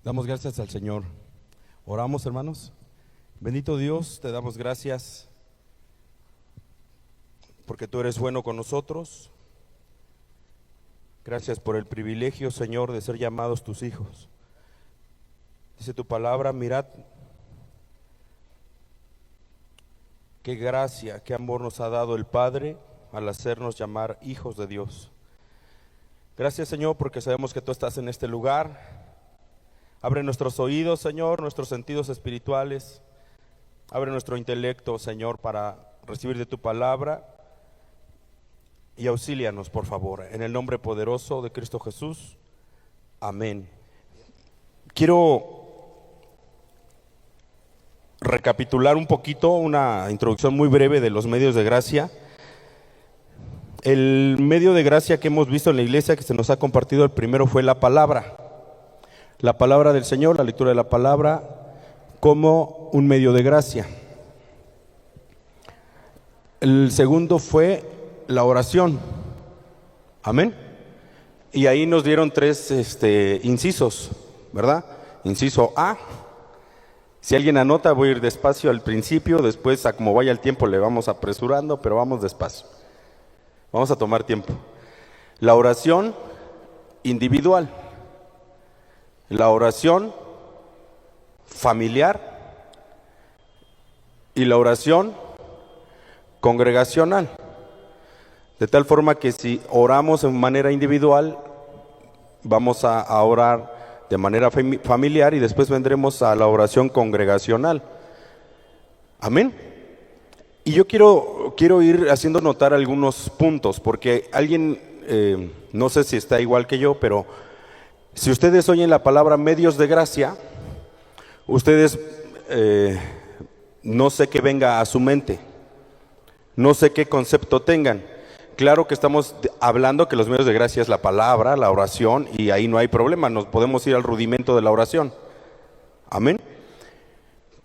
Damos gracias al Señor. Oramos, hermanos. Bendito Dios, te damos gracias porque tú eres bueno con nosotros. Gracias por el privilegio, Señor, de ser llamados tus hijos. Dice tu palabra, mirad qué gracia, qué amor nos ha dado el Padre al hacernos llamar hijos de Dios. Gracias, Señor, porque sabemos que tú estás en este lugar. Abre nuestros oídos, Señor, nuestros sentidos espirituales. Abre nuestro intelecto, Señor, para recibir de tu palabra. Y auxílianos, por favor, en el nombre poderoso de Cristo Jesús. Amén. Quiero recapitular un poquito, una introducción muy breve de los medios de gracia. El medio de gracia que hemos visto en la iglesia, que se nos ha compartido, el primero fue la palabra del Señor, la lectura de la palabra como un medio de gracia. El segundo fue la oración. Amén. Y ahí nos dieron tres incisos, ¿verdad? Inciso A. Si alguien anota, voy a ir despacio al principio, después a como vaya el tiempo le vamos apresurando, pero vamos despacio. Vamos a tomar tiempo. La oración individual. La oración familiar y la oración congregacional. De tal forma que si oramos en manera individual, vamos a orar de manera familiar y después vendremos a la oración congregacional. Amén. Y yo quiero ir haciendo notar algunos puntos, porque alguien, no sé si está igual que yo, pero si ustedes oyen la palabra medios de gracia, ustedes no sé qué venga a su mente, no sé qué concepto tengan. Claro que estamos hablando que los medios de gracia es la palabra, la oración, y ahí no hay problema, nos podemos ir al rudimento de la oración. Amén.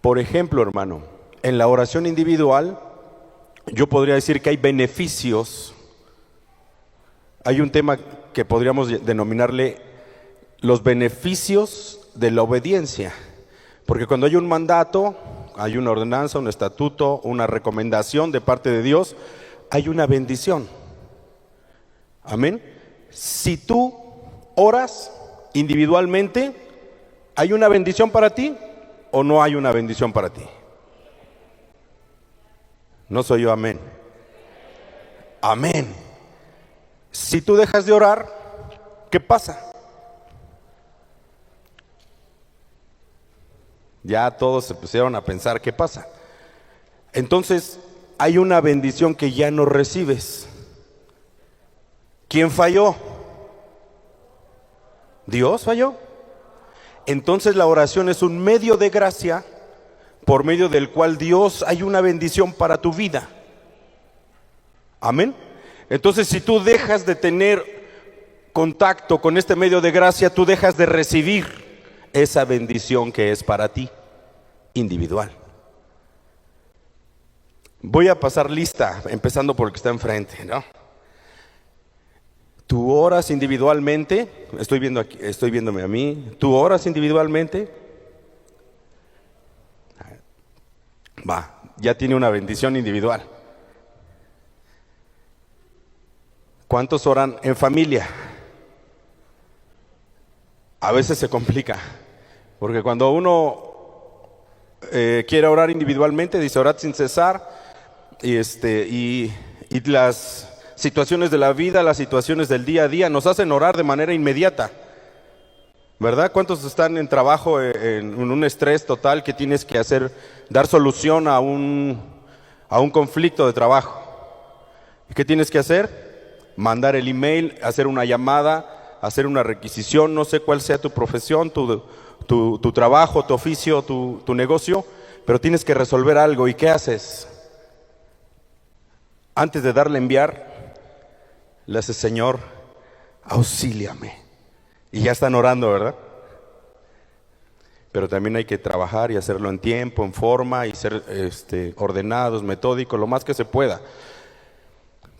Por ejemplo, hermano, en la oración individual, yo podría decir que hay beneficios. Hay un tema que podríamos denominarle los beneficios de la obediencia, porque cuando hay un mandato, hay una ordenanza, un estatuto, una recomendación de parte de Dios, hay una bendición. Amén. Si tú oras individualmente, ¿hay una bendición para ti o no hay una bendición para ti? No soy yo, amén. Amén. Si tú dejas de orar, ¿qué pasa? Ya todos se pusieron a pensar, ¿qué pasa? Entonces, hay una bendición que ya no recibes. ¿Quién falló? ¿Dios falló? Entonces la oración es un medio de gracia por medio del cual Dios hay una bendición para tu vida. Amén. Entonces, si tú dejas de tener contacto con este medio de gracia, tú dejas de recibir esa bendición que es para ti, individual. Voy a pasar lista, empezando por el que está enfrente, ¿no? Tú oras individualmente, estoy viéndome a mí. Tú oras individualmente. Va, ya tiene una bendición individual. ¿Cuántos oran en familia? A veces se complica, porque cuando uno quiere orar individualmente, dice orad sin cesar, y las situaciones de la vida, las situaciones del día a día nos hacen orar de manera inmediata, ¿verdad? ¿Cuántos están en trabajo en un estrés total que tienes que dar solución a un conflicto de trabajo? ¿Qué tienes que hacer? Mandar el email, hacer una llamada, hacer una requisición, no sé cuál sea tu profesión, tu trabajo, tu oficio, tu negocio, pero tienes que resolver algo. ¿Y qué haces? Antes de darle a enviar, le haces: Señor, auxíliame. Y ya están orando, ¿verdad? Pero también hay que trabajar y hacerlo en tiempo, en forma, y ser ordenados, metódicos, lo más que se pueda.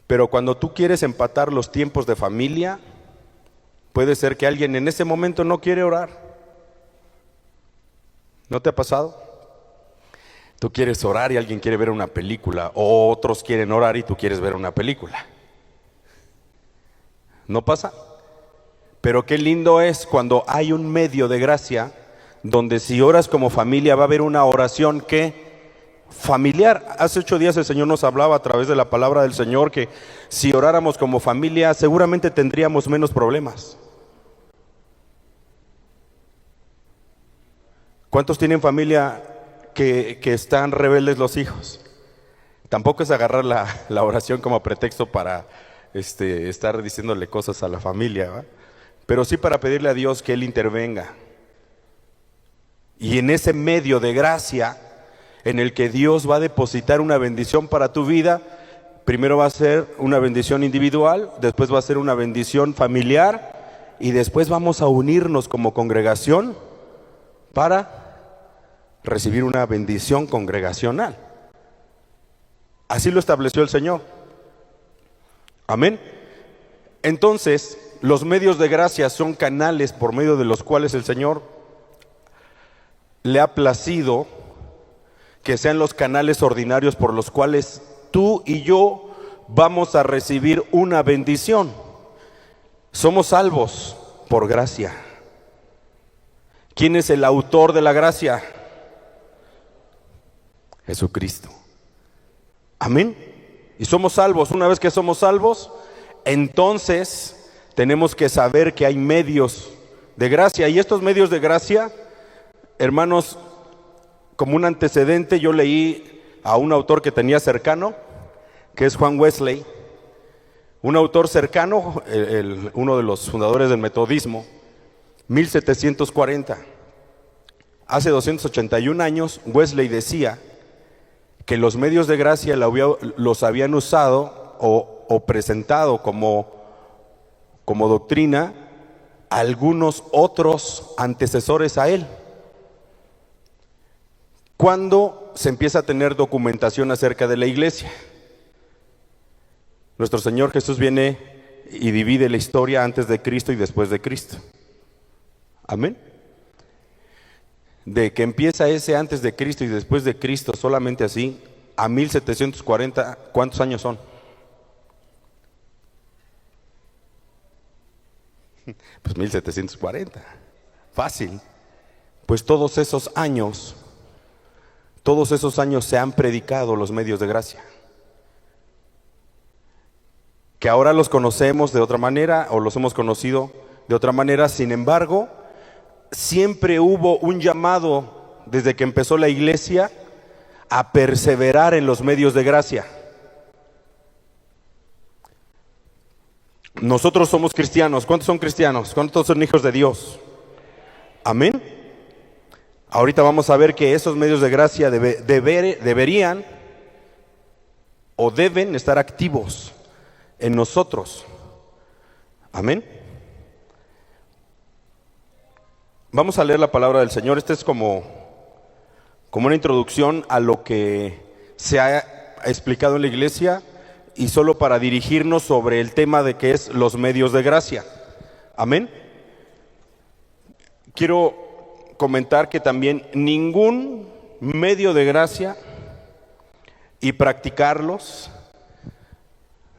Pero cuando tú quieres empatar los tiempos de familia, puede ser que alguien en ese momento no quiere orar. ¿No te ha pasado? Tú quieres orar y alguien quiere ver una película, o otros quieren orar y tú quieres ver una película. ¿No pasa? Pero qué lindo es cuando hay un medio de gracia donde si oras como familia va a haber una oración que familiar. Hace 8 días el Señor nos hablaba a través de la palabra del Señor que si oráramos como familia seguramente tendríamos menos problemas. ¿Cuántos tienen familia que están rebeldes los hijos? Tampoco es agarrar la oración como pretexto para estar diciéndole cosas a la familia, ¿va? Pero sí para pedirle a Dios que Él intervenga. Y en ese medio de gracia en el que Dios va a depositar una bendición para tu vida, primero va a ser una bendición individual, después va a ser una bendición familiar y después vamos a unirnos como congregación para recibir una bendición congregacional. Así lo estableció el Señor. Amén. Entonces, los medios de gracia son canales por medio de los cuales el Señor le ha placido que sean los canales ordinarios por los cuales tú y yo vamos a recibir una bendición. Somos salvos por gracia. ¿Quién es el autor de la gracia? Jesucristo. Amén. Y somos salvos. Una vez que somos salvos, entonces tenemos que saber que hay medios de gracia. Y estos medios de gracia, hermanos, como un antecedente, yo leí a un autor que tenía cercano, que es Juan Wesley, un autor cercano, uno de los fundadores del metodismo, 1740. Hace 281 años, Wesley decía que los medios de gracia los habían usado o presentado como doctrina algunos otros antecesores a él. ¿Cuándo se empieza a tener documentación acerca de la iglesia? Nuestro Señor Jesús viene y divide la historia antes de Cristo y después de Cristo. Amén. De que empieza ese antes de Cristo y después de Cristo solamente así, a 1740, ¿cuántos años son? Pues 1740. Fácil. Pues todos esos años se han predicado los medios de gracia. Que ahora los conocemos de otra manera o los hemos conocido de otra manera, sin embargo, siempre hubo un llamado desde que empezó la iglesia a perseverar en los medios de gracia. Nosotros somos cristianos. ¿Cuántos son cristianos? ¿Cuántos son hijos de Dios? Amén. Ahorita vamos a ver que esos medios de gracia deberían o deben estar activos en nosotros. Amén. Vamos a leer la palabra del Señor. Este es como una introducción a lo que se ha explicado en la iglesia y solo para dirigirnos sobre el tema de qué es los medios de gracia. Amén. Quiero comentar que también ningún medio de gracia y practicarlos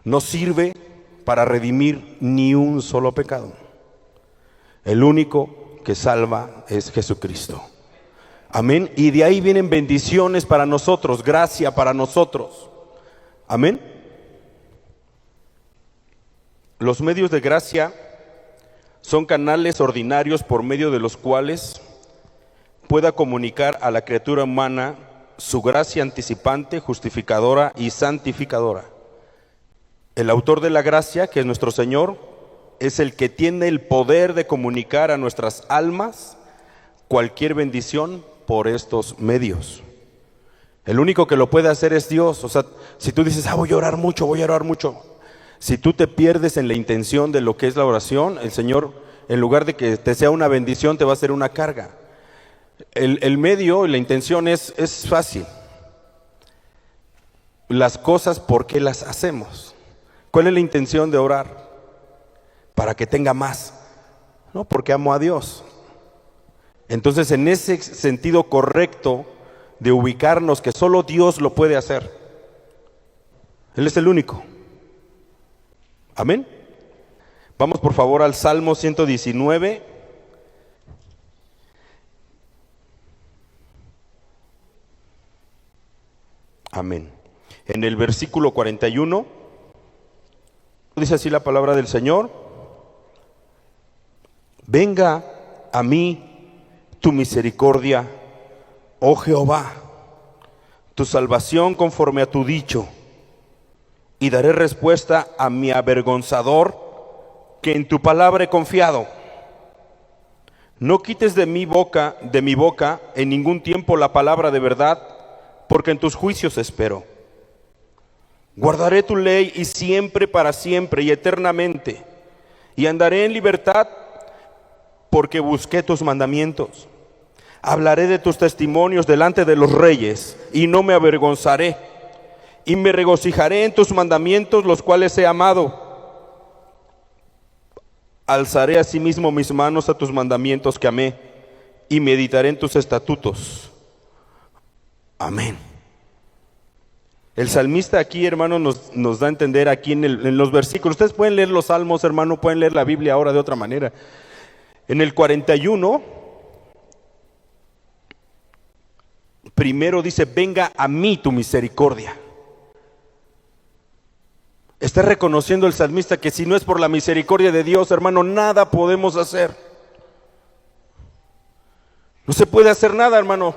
no sirve para redimir ni un solo pecado. El único que salva es Jesucristo. Amén. Y de ahí vienen bendiciones para nosotros, gracia para nosotros. Amén. Los medios de gracia son canales ordinarios por medio de los cuales pueda comunicar a la criatura humana su gracia anticipante, justificadora y santificadora. El autor de la gracia, que es nuestro Señor, es el que tiene el poder de comunicar a nuestras almas cualquier bendición por estos medios. El único que lo puede hacer es Dios. O sea, si tú dices, voy a orar mucho, si tú te pierdes en la intención de lo que es la oración, el Señor, en lugar de que te sea una bendición, te va a hacer una carga. El medio y la intención es fácil. Las cosas, ¿por qué las hacemos? ¿Cuál es la intención de orar? Para que tenga más. No, porque amo a Dios. Entonces, en ese sentido correcto de ubicarnos que solo Dios lo puede hacer. Él es el único. Amén. Vamos por favor al Salmo 119. Amén. En el versículo 41, dice así la palabra del Señor: venga a mí tu misericordia, oh Jehová, tu salvación conforme a tu dicho, y daré respuesta a mi avergonzador, que en tu palabra he confiado. No quites de mi boca en ningún tiempo la palabra de verdad, porque en tus juicios espero. Guardaré tu ley y siempre, para siempre y eternamente, y andaré en libertad, porque busqué tus mandamientos. Hablaré de tus testimonios delante de los reyes, y no me avergonzaré, y me regocijaré en tus mandamientos, los cuales he amado. Alzaré asimismo mis manos a tus mandamientos que amé, y meditaré en tus estatutos. Amén. El salmista aquí, hermano, nos da a entender aquí en los versículos. Ustedes pueden leer los salmos, hermano, pueden leer la Biblia ahora de otra manera. En el 41, primero dice: venga a mí tu misericordia. Está reconociendo el salmista que si no es por la misericordia de Dios, hermano, nada podemos hacer. No se puede hacer nada, hermano.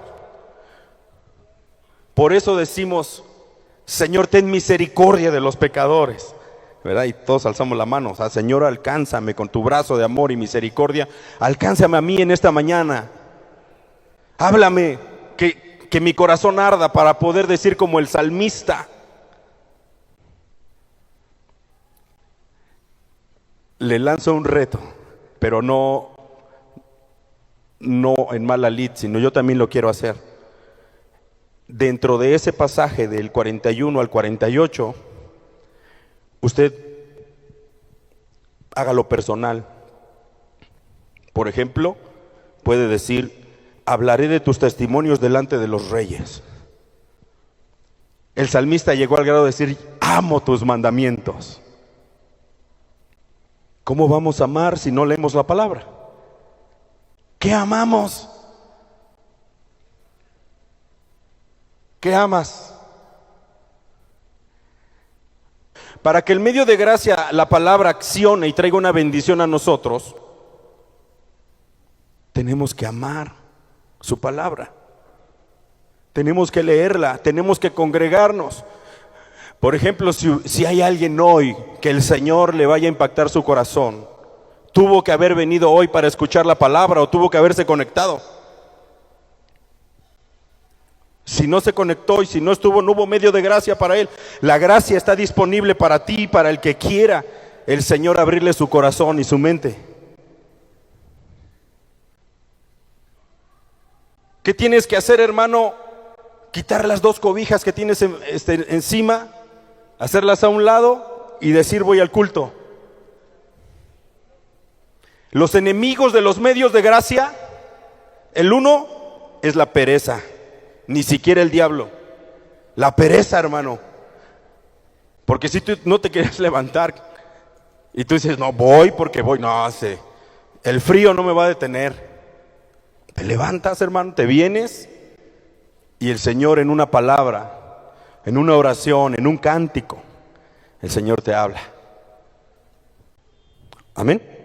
Por eso decimos: Señor, ten misericordia de los pecadores, ¿verdad? Y todos alzamos la mano. O sea, Señor, alcánzame con tu brazo de amor y misericordia. Alcánzame a mí en esta mañana. Háblame, que mi corazón arda para poder decir como el salmista. Le lanzo un reto, pero no en mala lid, sino yo también lo quiero hacer. Dentro de ese pasaje del 41 al 48, usted hágalo personal. Por ejemplo, puede decir: hablaré de tus testimonios delante de los reyes. El salmista llegó al grado de decir: amo tus mandamientos. ¿Cómo vamos a amar si no leemos la palabra? ¿Qué amamos? ¿Qué amas? Para que el medio de gracia, la palabra, accione y traiga una bendición a nosotros, tenemos que amar su palabra. Tenemos que leerla, tenemos que congregarnos. Por ejemplo, si hay alguien hoy que el Señor le vaya a impactar su corazón, tuvo que haber venido hoy para escuchar la palabra o tuvo que haberse conectado. Si no se conectó y si no estuvo, no hubo medio de gracia para él. La gracia está disponible para ti y para el que quiera el Señor abrirle su corazón y su mente. ¿Qué tienes que hacer, hermano? Quitar las dos cobijas que tienes encima, hacerlas a un lado y decir: voy al culto. Los enemigos de los medios de gracia, el uno es la pereza. Ni siquiera el diablo. La pereza, hermano. Porque si tú no te quieres levantar y tú dices: no voy porque voy, no sé, el frío no me va a detener. Te levantas, hermano, te vienes y el Señor, en una palabra, en una oración, en un cántico, el Señor te habla. Amén.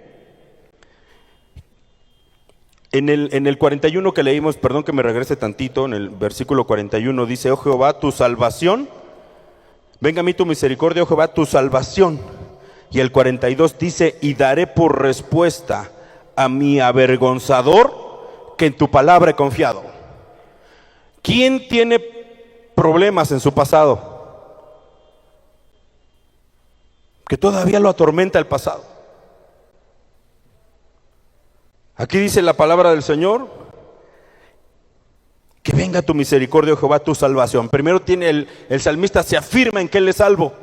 En el 41 que leímos, perdón que me regrese tantito, en el versículo 41 dice: oh Jehová, tu salvación, venga a mí tu misericordia, oh Jehová, tu salvación. Y el 42 dice: y daré por respuesta a mi avergonzador, que en tu palabra he confiado. ¿Quién tiene problemas en su pasado? Que todavía lo atormenta el pasado. Aquí dice la palabra del Señor: que venga tu misericordia, oh Jehová, tu salvación. Primero tiene el salmista se afirma en que Él es salvo,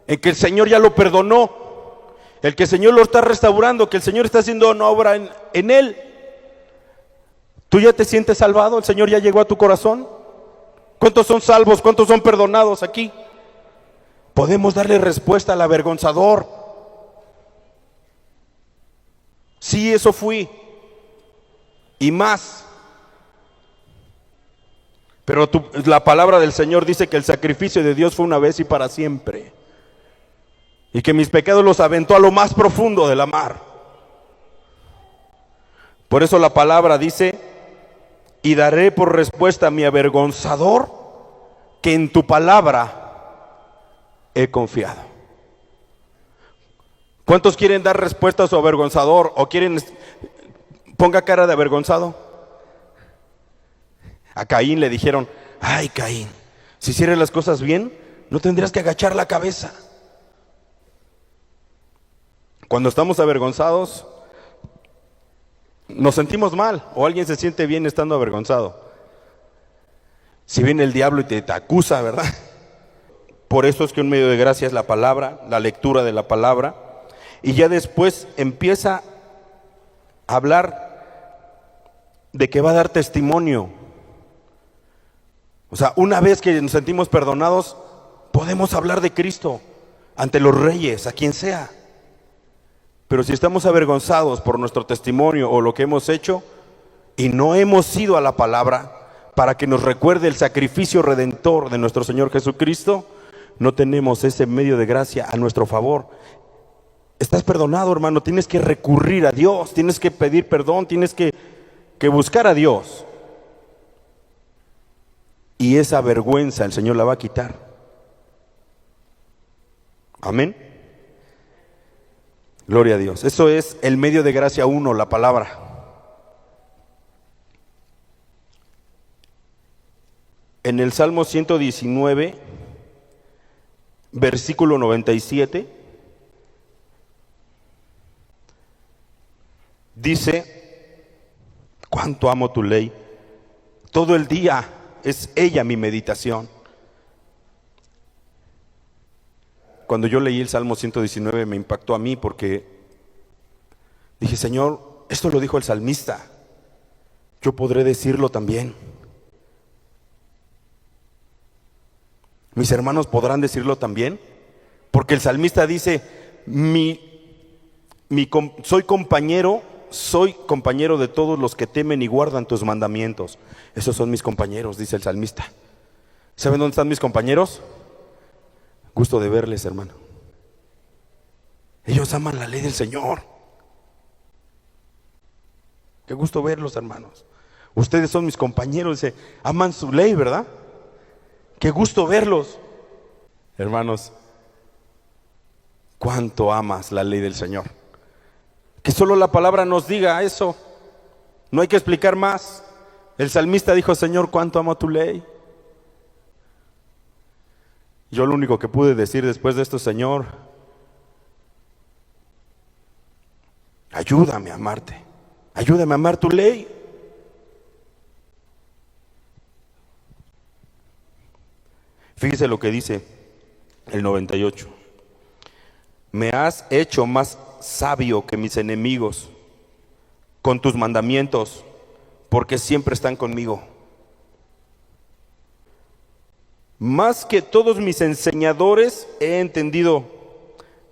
en que el Señor ya lo perdonó, el que el Señor lo está restaurando, que el Señor está haciendo una obra en Él. ¿Tú ya te sientes salvado? ¿El Señor ya llegó a tu corazón? ¿Cuántos son salvos? ¿Cuántos son perdonados aquí? Podemos darle respuesta al avergonzador. Sí, eso fui. Y más. Pero la palabra del Señor dice que el sacrificio de Dios fue una vez y para siempre. Y que mis pecados los aventó a lo más profundo de la mar. Por eso la palabra dice: y daré por respuesta a mi avergonzador que en tu palabra he confiado. ¿Cuántos quieren dar respuesta a su avergonzador? ¿O quieren, ponga cara de avergonzado? A Caín le dijeron: ay, Caín, si hicieras las cosas bien, no tendrías que agachar la cabeza. Cuando estamos avergonzados, nos sentimos mal, o alguien se siente bien estando avergonzado. Si viene el diablo y te acusa, ¿verdad? Por eso es que un medio de gracia es la palabra, la lectura de la palabra, y ya después empieza a hablar de que va a dar testimonio. O sea, una vez que nos sentimos perdonados, podemos hablar de Cristo ante los reyes, a quien sea. Pero si estamos avergonzados por nuestro testimonio o lo que hemos hecho y no hemos ido a la palabra para que nos recuerde el sacrificio redentor de nuestro Señor Jesucristo, no tenemos ese medio de gracia a nuestro favor. Estás perdonado, hermano, tienes que recurrir a Dios, tienes que pedir perdón, tienes que buscar a Dios. Y esa vergüenza el Señor la va a quitar. Amén. Gloria a Dios. Eso es el medio de gracia 1, la palabra. En el Salmo 119, versículo 97, dice: cuánto amo tu ley, todo el día es ella mi meditación. Cuando yo leí el Salmo 119 me impactó a mí porque dije: Señor, esto lo dijo el salmista, yo podré decirlo también. Mis hermanos podrán decirlo también, porque el salmista dice: soy compañero de todos los que temen y guardan tus mandamientos. Esos son mis compañeros, dice el salmista. ¿Saben dónde están mis compañeros? Gusto de verles, hermano. Ellos aman la ley del Señor. Qué gusto verlos, hermanos. Ustedes son mis compañeros, dice, aman su ley, ¿verdad? Qué gusto verlos. Hermanos, cuánto amas la ley del Señor. Que solo la palabra nos diga eso. No hay que explicar más. El salmista dijo: Señor, cuánto amo tu ley. Yo lo único que pude decir después de esto: Señor, ayúdame a amarte, ayúdame a amar tu ley. Fíjese lo que dice el 98. Me has hecho más sabio que mis enemigos con tus mandamientos, porque siempre están conmigo. Más que todos mis enseñadores he entendido,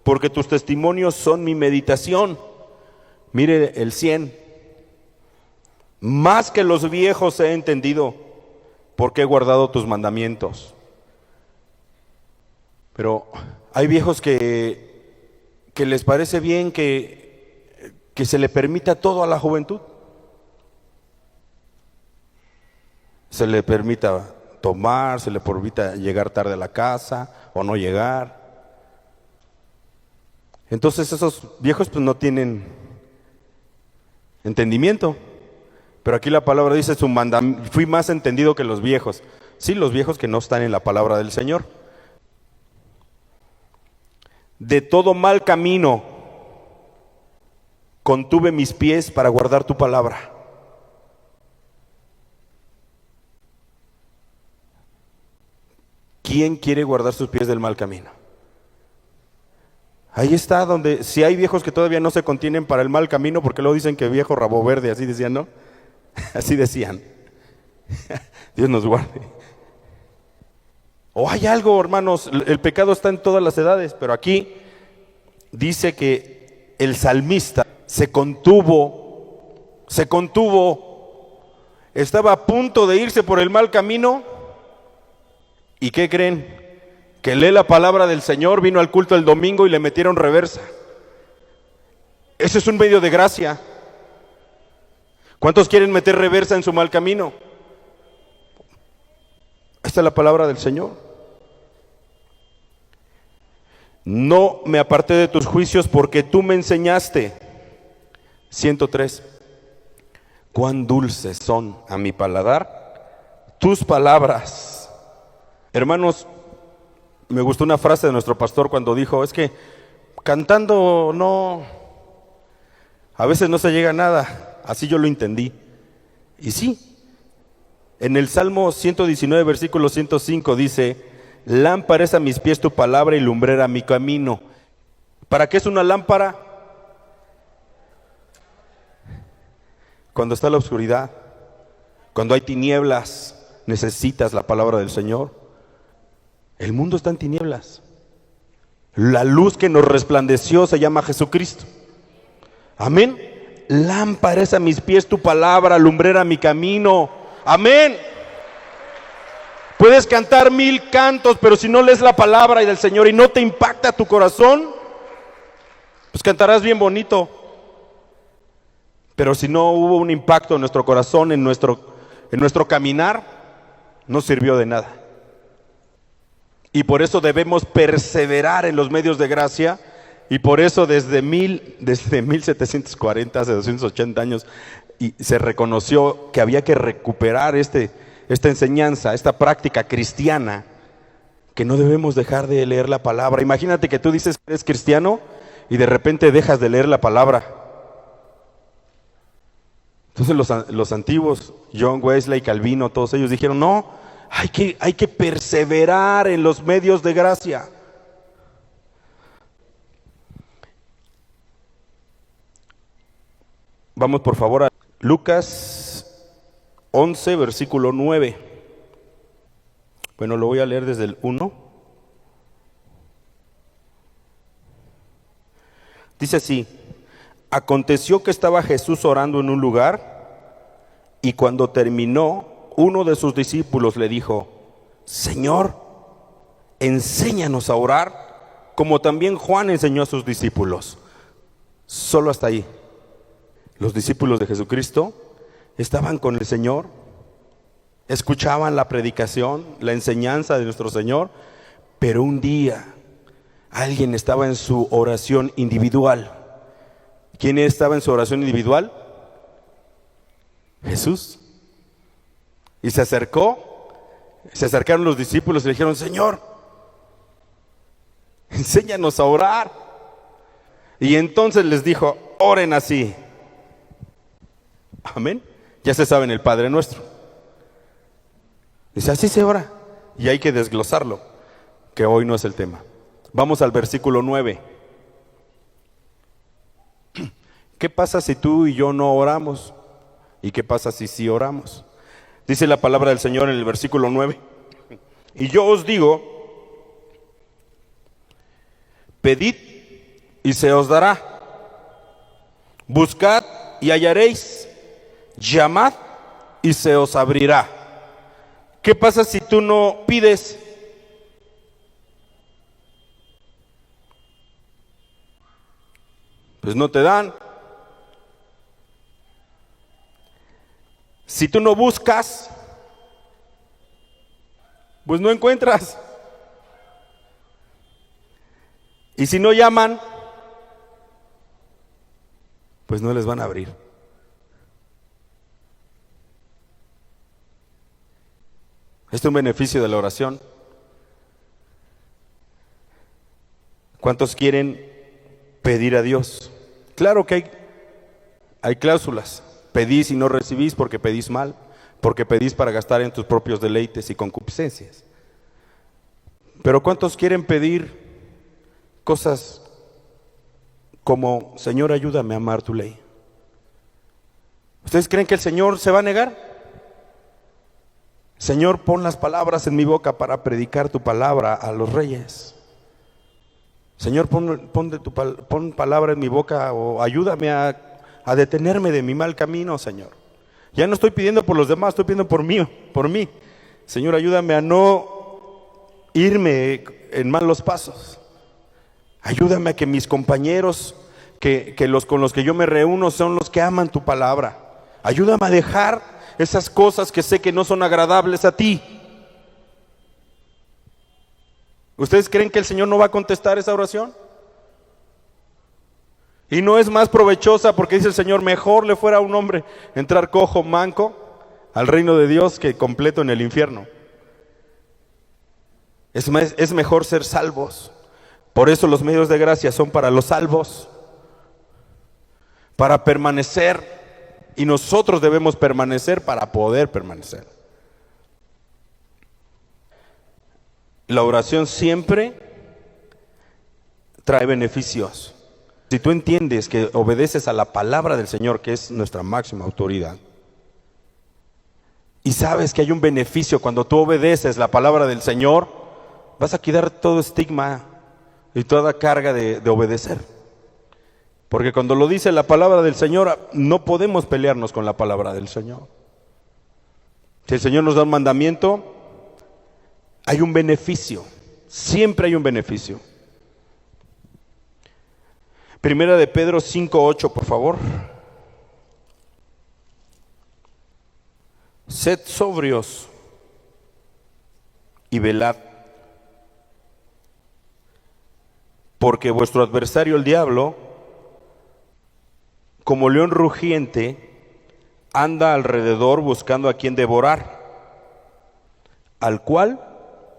porque tus testimonios son mi meditación. Mire el 100. Más que los viejos he entendido, porque he guardado tus mandamientos. Pero hay viejos que les parece bien que se le permita todo a la juventud. Se le permita tomar, se le permita llegar tarde a la casa o no llegar. Entonces esos viejos pues no tienen entendimiento. Pero aquí la palabra dice: fui más entendido que los viejos. Sí, los viejos que no están en la palabra del Señor. De todo mal camino contuve mis pies para guardar tu palabra. ¿Quién quiere guardar sus pies del mal camino? Ahí está donde, si hay viejos que todavía no se contienen para el mal camino, porque luego dicen que viejo rabo verde, así decían, ¿no? Así decían. Dios nos guarde. O hay algo, hermanos, el pecado está en todas las edades, pero aquí dice que el salmista se contuvo, estaba a punto de irse por el mal camino. ¿Y qué creen? Que lee la palabra del Señor, vino al culto el domingo y le metieron reversa. Ese es un medio de gracia. ¿Cuántos quieren meter reversa en su mal camino? Esta es la palabra del Señor. No me aparté de tus juicios porque tú me enseñaste. 103. Cuán dulces son a mi paladar tus palabras. Hermanos, me gustó una frase de nuestro pastor cuando dijo, es que cantando no, a veces no se llega a nada. Así yo lo entendí. Y sí, en el Salmo 119, versículo 105 dice, lámpara es a mis pies tu palabra y lumbrera mi camino. ¿Para qué es una lámpara? Cuando está la oscuridad, cuando hay tinieblas, necesitas la palabra del Señor. El mundo está en tinieblas. La luz que nos resplandeció se llama Jesucristo. Amén. Lámpara es a mis pies tu palabra, lumbrera mi camino. Amén. Puedes cantar 1000 cantos, pero si no lees la palabra del Señor y no te impacta tu corazón, pues cantarás bien bonito. Pero si no hubo un impacto en nuestro corazón, en nuestro caminar, no sirvió de nada. Y por eso debemos perseverar en los medios de gracia. Y por eso desde 1740, hace 280 años, y se reconoció que había que recuperar esta enseñanza, esta práctica cristiana, que no debemos dejar de leer la palabra. Imagínate que tú dices que eres cristiano y de repente dejas de leer la palabra. Entonces los antiguos, John Wesley, Calvino, todos ellos dijeron, no, hay que perseverar en los medios de gracia. Vamos por favor a Lucas 11, versículo 9. Bueno, lo voy a leer desde el 1. Dice así, aconteció que estaba Jesús orando en un lugar y cuando terminó, uno de sus discípulos le dijo, Señor, enséñanos a orar, como también Juan enseñó a sus discípulos. Solo hasta ahí. Los discípulos de Jesucristo estaban con el Señor, escuchaban la predicación, la enseñanza de nuestro Señor, pero un día alguien estaba en su oración individual. ¿Quién estaba en su oración individual? Jesús. Y se acercaron los discípulos y le dijeron, Señor, enséñanos a orar. Y entonces les dijo, oren así. Amén. Ya se sabe en el Padre Nuestro. Dice, así se ora. Y hay que desglosarlo, que hoy no es el tema. Vamos al versículo 9. ¿Qué pasa si tú y yo no oramos? ¿Y qué pasa si sí oramos? Dice la palabra del Señor en el versículo 9. Y yo os digo, pedid y se os dará. Buscad y hallaréis. Llamad y se os abrirá. ¿Qué pasa si tú no pides? Pues no te dan. Si tú no buscas, pues no encuentras. Y si no llaman, pues no les van a abrir. Este es un beneficio de la oración. ¿Cuántos quieren pedir a Dios? Claro que hay cláusulas. Pedís y no recibís porque pedís mal, porque pedís para gastar en tus propios deleites y concupiscencias. Pero ¿cuántos quieren pedir cosas como, Señor, ayúdame a amar tu ley? ¿Ustedes creen que el Señor se va a negar? Señor, pon las palabras en mi boca para predicar tu palabra a los reyes. Señor, pon palabra en mi boca, o ayúdame a detenerme de mi mal camino, Señor. Ya no estoy pidiendo por los demás, estoy pidiendo por mí. Señor, ayúdame a no irme en malos pasos. Ayúdame a que mis compañeros, con los que yo me reúno, son los que aman tu palabra. Ayúdame a dejar esas cosas que sé que no son agradables a ti. ¿Ustedes creen que el Señor no va a contestar esa oración? Y no es más provechosa, porque dice el Señor, mejor le fuera a un hombre entrar cojo, manco al reino de Dios que completo en el infierno. Es mejor ser salvos. Por eso los medios de gracia son para los salvos, para permanecer. Y nosotros debemos permanecer para poder permanecer. La oración siempre trae beneficios. Si tú entiendes que obedeces a la palabra del Señor, que es nuestra máxima autoridad, y sabes que hay un beneficio cuando tú obedeces la palabra del Señor, vas a quitar todo estigma y toda carga de obedecer. Porque cuando lo dice la palabra del Señor, no podemos pelearnos con la palabra del Señor. Si el Señor nos da un mandamiento, hay un beneficio. Siempre hay un beneficio. Primera de Pedro 5:8, por favor. Sed sobrios y velad, porque vuestro adversario el diablo, como león rugiente, anda alrededor buscando a quien devorar, al cual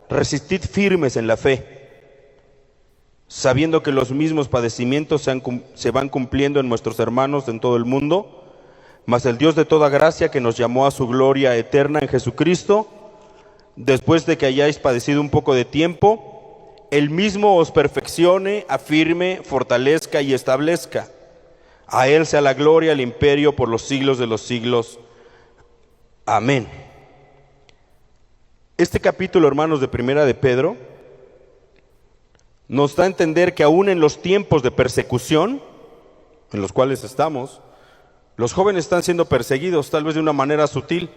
resistid firmes en la fe, sabiendo que los mismos padecimientos se van cumpliendo en nuestros hermanos en todo el mundo, mas el Dios de toda gracia, que nos llamó a su gloria eterna en Jesucristo, después de que hayáis padecido un poco de tiempo, Él mismo os perfeccione, afirme, fortalezca y establezca. A Él sea la gloria, el imperio por los siglos de los siglos. Amén. Este capítulo, hermanos, de Primera de Pedro, nos da a entender que aún en los tiempos de persecución en los cuales estamos, los jóvenes están siendo perseguidos, tal vez de una manera sutil.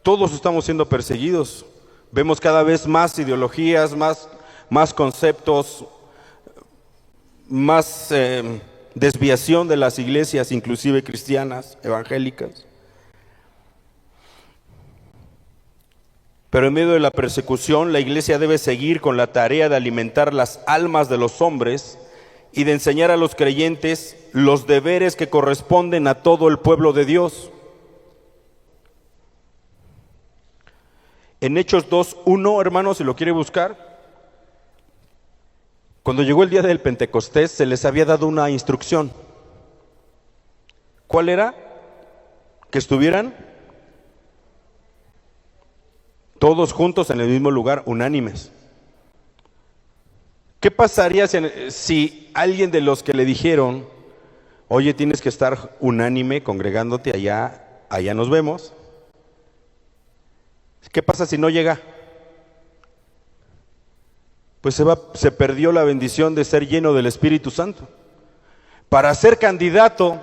Todos estamos siendo perseguidos. Vemos cada vez más ideologías, más conceptos, más desviación de las iglesias, inclusive cristianas, evangélicas. Pero en medio de la persecución, la iglesia debe seguir con la tarea de alimentar las almas de los hombres y de enseñar a los creyentes los deberes que corresponden a todo el pueblo de Dios. En Hechos 2:1, hermanos, si lo quiere buscar, cuando llegó el día del Pentecostés, se les había dado una instrucción. ¿Cuál era? Que estuvieran todos juntos en el mismo lugar, unánimes. ¿Qué pasaría si alguien de los que le dijeron, oye, tienes que estar unánime, congregándote allá nos vemos? ¿Qué pasa si no llega? Pues se perdió la bendición de ser lleno del Espíritu Santo. Para ser candidato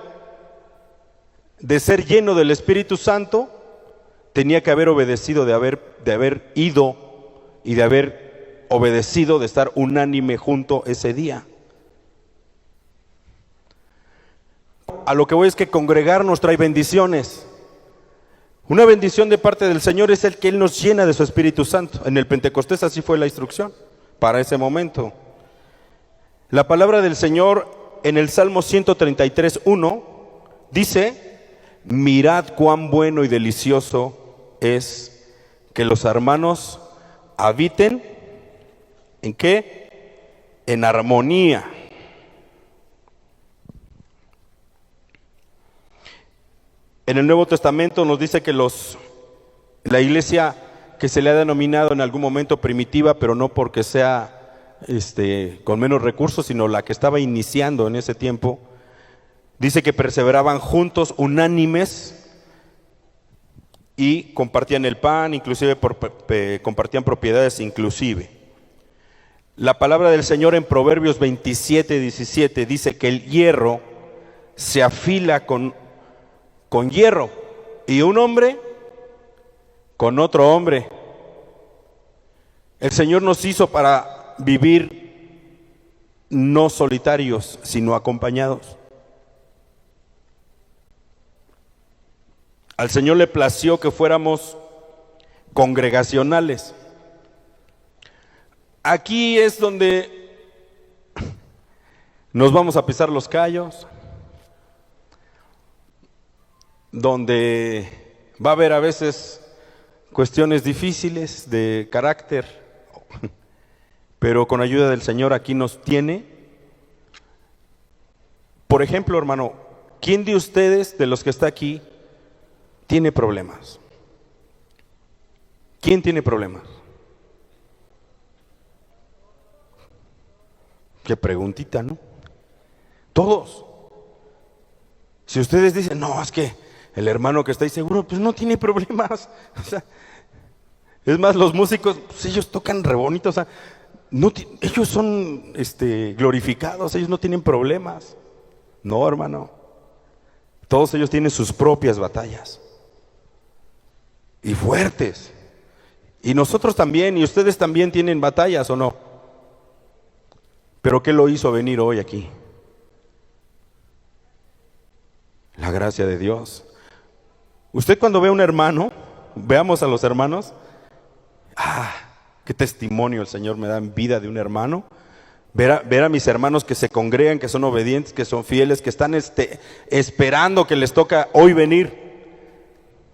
de ser lleno del Espíritu Santo, tenía que haber obedecido, de haber ido y de haber obedecido, de estar unánime junto ese día. A lo que voy es que congregarnos trae bendiciones. Una bendición de parte del Señor es el que Él nos llena de su Espíritu Santo. En el Pentecostés así fue la instrucción para ese momento. La palabra del Señor en el Salmo 133:1 dice: mirad cuán bueno y delicioso es que los hermanos habiten, ¿en qué? En armonía. En el Nuevo Testamento nos dice que la iglesia que se le ha denominado en algún momento primitiva, pero no porque sea con menos recursos, sino la que estaba iniciando en ese tiempo, dice que perseveraban juntos, unánimes, y compartían el pan, inclusive compartían propiedades inclusive. La palabra del Señor en Proverbios 27:17 dice que el hierro se afila con hierro y un hombre con otro hombre. El Señor nos hizo para vivir no solitarios, sino acompañados. Al Señor le plació que fuéramos congregacionales. Aquí es donde nos vamos a pisar los callos, donde va a haber a veces cuestiones difíciles de carácter, pero con ayuda del Señor aquí nos tiene. Por ejemplo, hermano, ¿quién de ustedes, de los que está aquí, tiene problemas? ¿Quién tiene problemas? Qué preguntita, ¿no? Todos. Si ustedes dicen, no, es que el hermano que está ahí seguro, pues no tiene problemas. O sea, es más, los músicos, pues ellos tocan re bonito, o sea, ellos son glorificados, ellos no tienen problemas. No, hermano. Todos ellos tienen sus propias batallas. Y fuertes. Y nosotros también, y ustedes también tienen batallas, ¿o no? Pero ¿qué lo hizo venir hoy aquí? La gracia de Dios. Usted cuando ve a un hermano, veamos a los hermanos, qué testimonio el Señor me da en vida de un hermano. Ver a mis hermanos que se congregan, que son obedientes, que son fieles, que están esperando que les toca hoy venir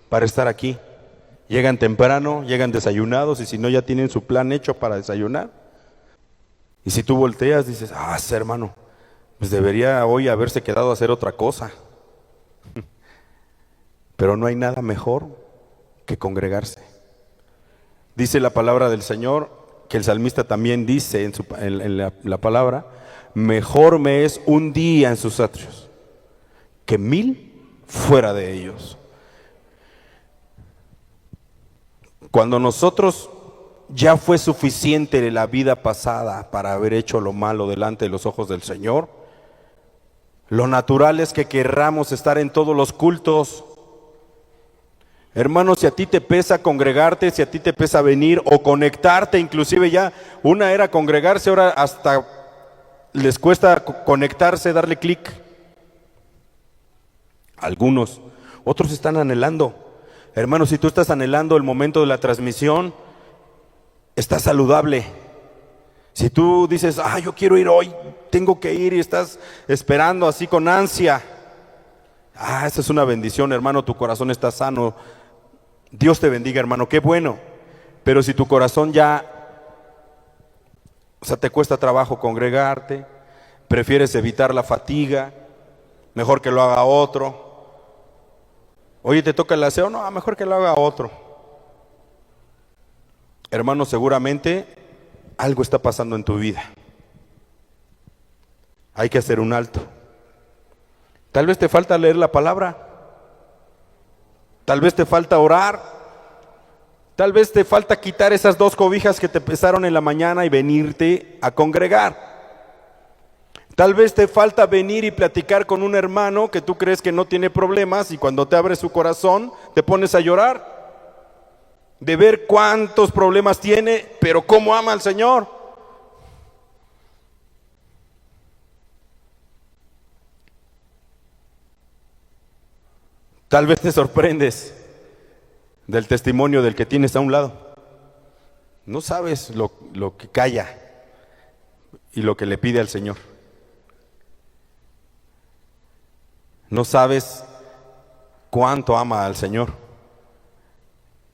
para estar aquí. Llegan temprano, llegan desayunados y si no ya tienen su plan hecho para desayunar. Y si tú volteas dices, ese hermano, pues debería hoy haberse quedado a hacer otra cosa. Pero no hay nada mejor que congregarse. Dice la palabra del Señor, que el salmista también dice en la palabra, mejor me es un día en sus atrios que 1000 fuera de ellos. Cuando nosotros ya fue suficiente la vida pasada para haber hecho lo malo delante de los ojos del Señor, lo natural es que querramos estar en todos los cultos. Hermanos, si a ti te pesa congregarte, si a ti te pesa venir o conectarte, inclusive ya una era congregarse, ahora hasta les cuesta conectarse, darle clic. Algunos, otros están anhelando. Hermanos, si tú estás anhelando el momento de la transmisión, está saludable. Si tú dices, yo quiero ir hoy, tengo que ir y estás esperando así con ansia, esa es una bendición, hermano, tu corazón está sano. Dios te bendiga, hermano, qué bueno. Pero si tu corazón ya, te cuesta trabajo congregarte, prefieres evitar la fatiga, mejor que lo haga otro. Oye, ¿te toca el aseo? No, mejor que lo haga otro. Hermano, seguramente algo está pasando en tu vida. Hay que hacer un alto. Tal vez te falta leer la palabra. Tal vez te falta orar. Tal vez te falta quitar esas 2 cobijas que te pesaron en la mañana y venirte a congregar. Tal vez te falta venir y platicar con un hermano que tú crees que no tiene problemas y cuando te abre su corazón te pones a llorar. De ver cuántos problemas tiene, pero cómo ama al Señor. Tal vez te sorprendes del testimonio del que tienes a un lado. No sabes lo que calla y lo que le pide al Señor. No sabes cuánto ama al Señor.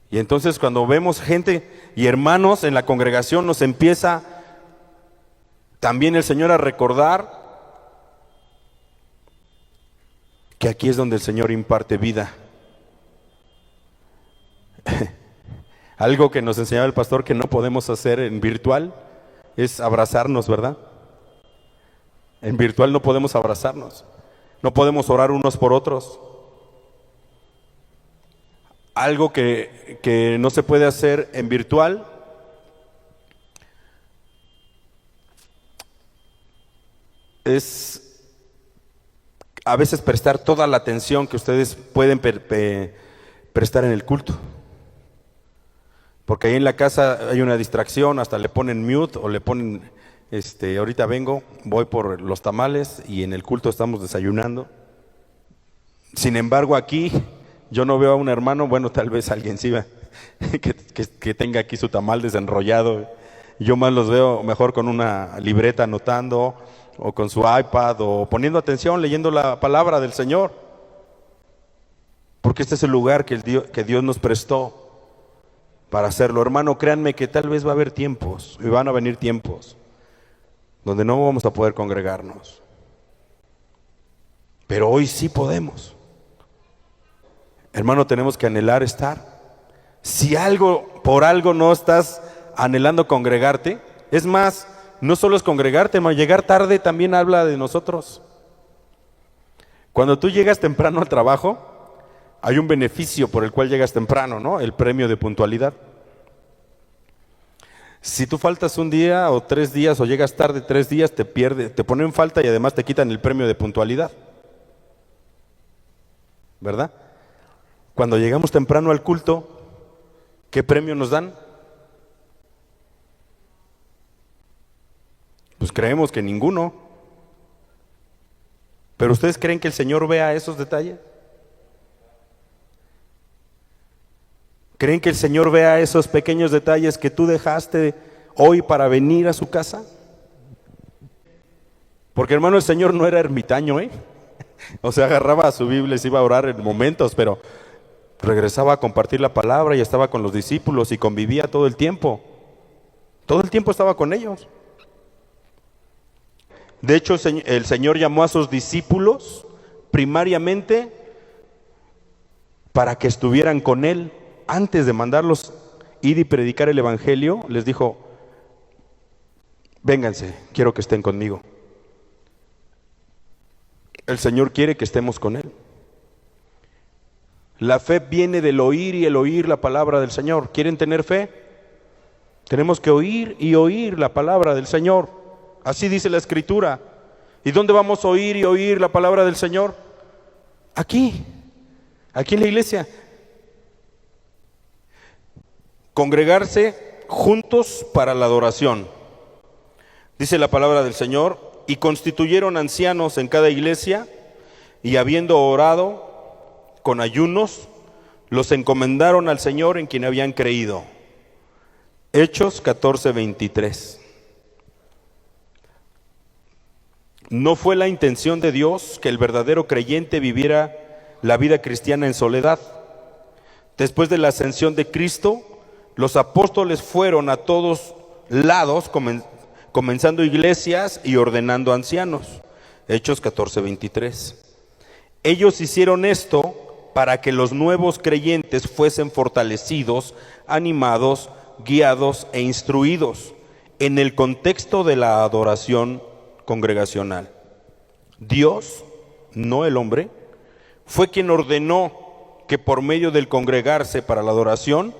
Y entonces cuando vemos gente y hermanos en la congregación, nos empieza también el Señor a recordar que aquí es donde el Señor imparte vida. Algo que nos enseñaba el pastor que no podemos hacer en virtual es abrazarnos, ¿verdad? En virtual no podemos abrazarnos, no podemos orar unos por otros. Algo que no se puede hacer en virtual es a veces prestar toda la atención que ustedes pueden prestar en el culto. Porque ahí en la casa hay una distracción, hasta le ponen mute o le ponen, ahorita vengo, voy por los tamales y en el culto estamos desayunando. Sin embargo, aquí yo no veo a un hermano, bueno, tal vez alguien sí va, que tenga aquí su tamal desenrollado. Yo más los veo mejor con una libreta anotando, o con su iPad, o poniendo atención, leyendo la palabra del Señor. Porque este es el lugar que Dios nos prestó para hacerlo. Hermano, créanme que tal vez va a haber tiempos, y van a venir tiempos, donde no vamos a poder congregarnos. Pero hoy sí podemos. Hermano, tenemos que anhelar estar. Si por algo no estás anhelando congregarte, es más, no solo es congregarte, hermano, llegar tarde también habla de nosotros. Cuando tú llegas temprano al trabajo, hay un beneficio por el cual llegas temprano, ¿no? El premio de puntualidad. Si tú faltas un día o 3 días o llegas tarde 3 días, te ponen falta y además te quitan el premio de puntualidad. ¿Verdad? Cuando llegamos temprano al culto, ¿qué premio nos dan? Pues creemos que ninguno. ¿Pero ustedes creen que el Señor vea esos detalles? ¿Creen que el Señor vea esos pequeños detalles que tú dejaste hoy para venir a su casa? Porque, hermano, el Señor no era ermitaño, ¿eh? O sea, agarraba a su Biblia y se iba a orar en momentos, pero regresaba a compartir la palabra y estaba con los discípulos y convivía todo el tiempo. Todo el tiempo estaba con ellos. De hecho, el Señor llamó a sus discípulos primariamente para que estuvieran con Él. Antes de mandarlos ir y predicar el Evangelio, les dijo: vénganse, quiero que estén conmigo. El Señor quiere que estemos con Él. La fe viene del oír y el oír la palabra del Señor. ¿Quieren tener fe? Tenemos que oír y oír la palabra del Señor. Así dice la Escritura. ¿Y dónde vamos a oír y oír la palabra del Señor? Aquí en la iglesia. Congregarse juntos para la adoración. Dice la palabra del Señor: y constituyeron ancianos en cada iglesia, y habiendo orado con ayunos, los encomendaron al Señor en quien habían creído. Hechos 14:23. No fue la intención de Dios que el verdadero creyente viviera la vida cristiana en soledad. Después de la ascensión de Cristo, los apóstoles fueron a todos lados, comenzando iglesias y ordenando ancianos. Hechos 14:23. Ellos hicieron esto para que los nuevos creyentes fuesen fortalecidos, animados, guiados e instruidos en el contexto de la adoración congregacional. Dios, no el hombre, fue quien ordenó que por medio del congregarse para la adoración,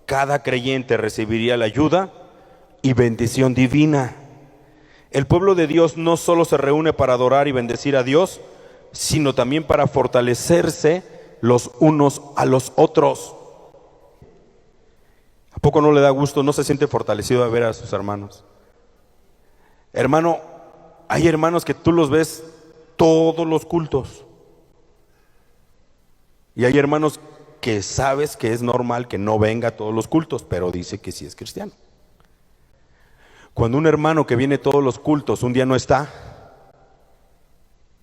cada creyente recibiría la ayuda y bendición divina. El pueblo de Dios no solo se reúne para adorar y bendecir a Dios, sino también para fortalecerse los unos a los otros. ¿A poco no le da gusto, no se siente fortalecido de ver a sus hermanos? Hermano, hay hermanos que tú los ves todos los cultos. Y hay hermanos que sabes que es normal que no venga a todos los cultos, pero dice que sí es cristiano. Cuando un hermano que viene a todos los cultos un día no está,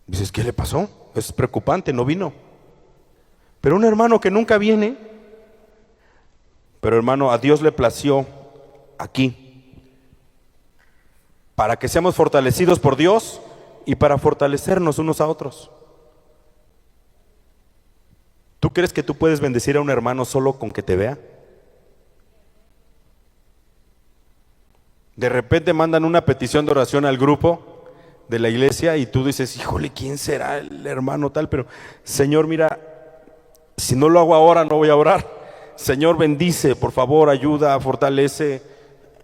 dices: ¿qué le pasó? Es preocupante, no vino. Pero un hermano que nunca viene, pero hermano, a Dios le plació aquí, para que seamos fortalecidos por Dios y para fortalecernos unos a otros. ¿Tú crees que tú puedes bendecir a un hermano solo con que te vea? De repente mandan una petición de oración al grupo de la iglesia y tú dices: híjole, ¿quién será el hermano tal? Pero Señor, mira, Si no lo hago ahora, no voy a orar. Señor, bendice, por favor, ayuda, fortalece,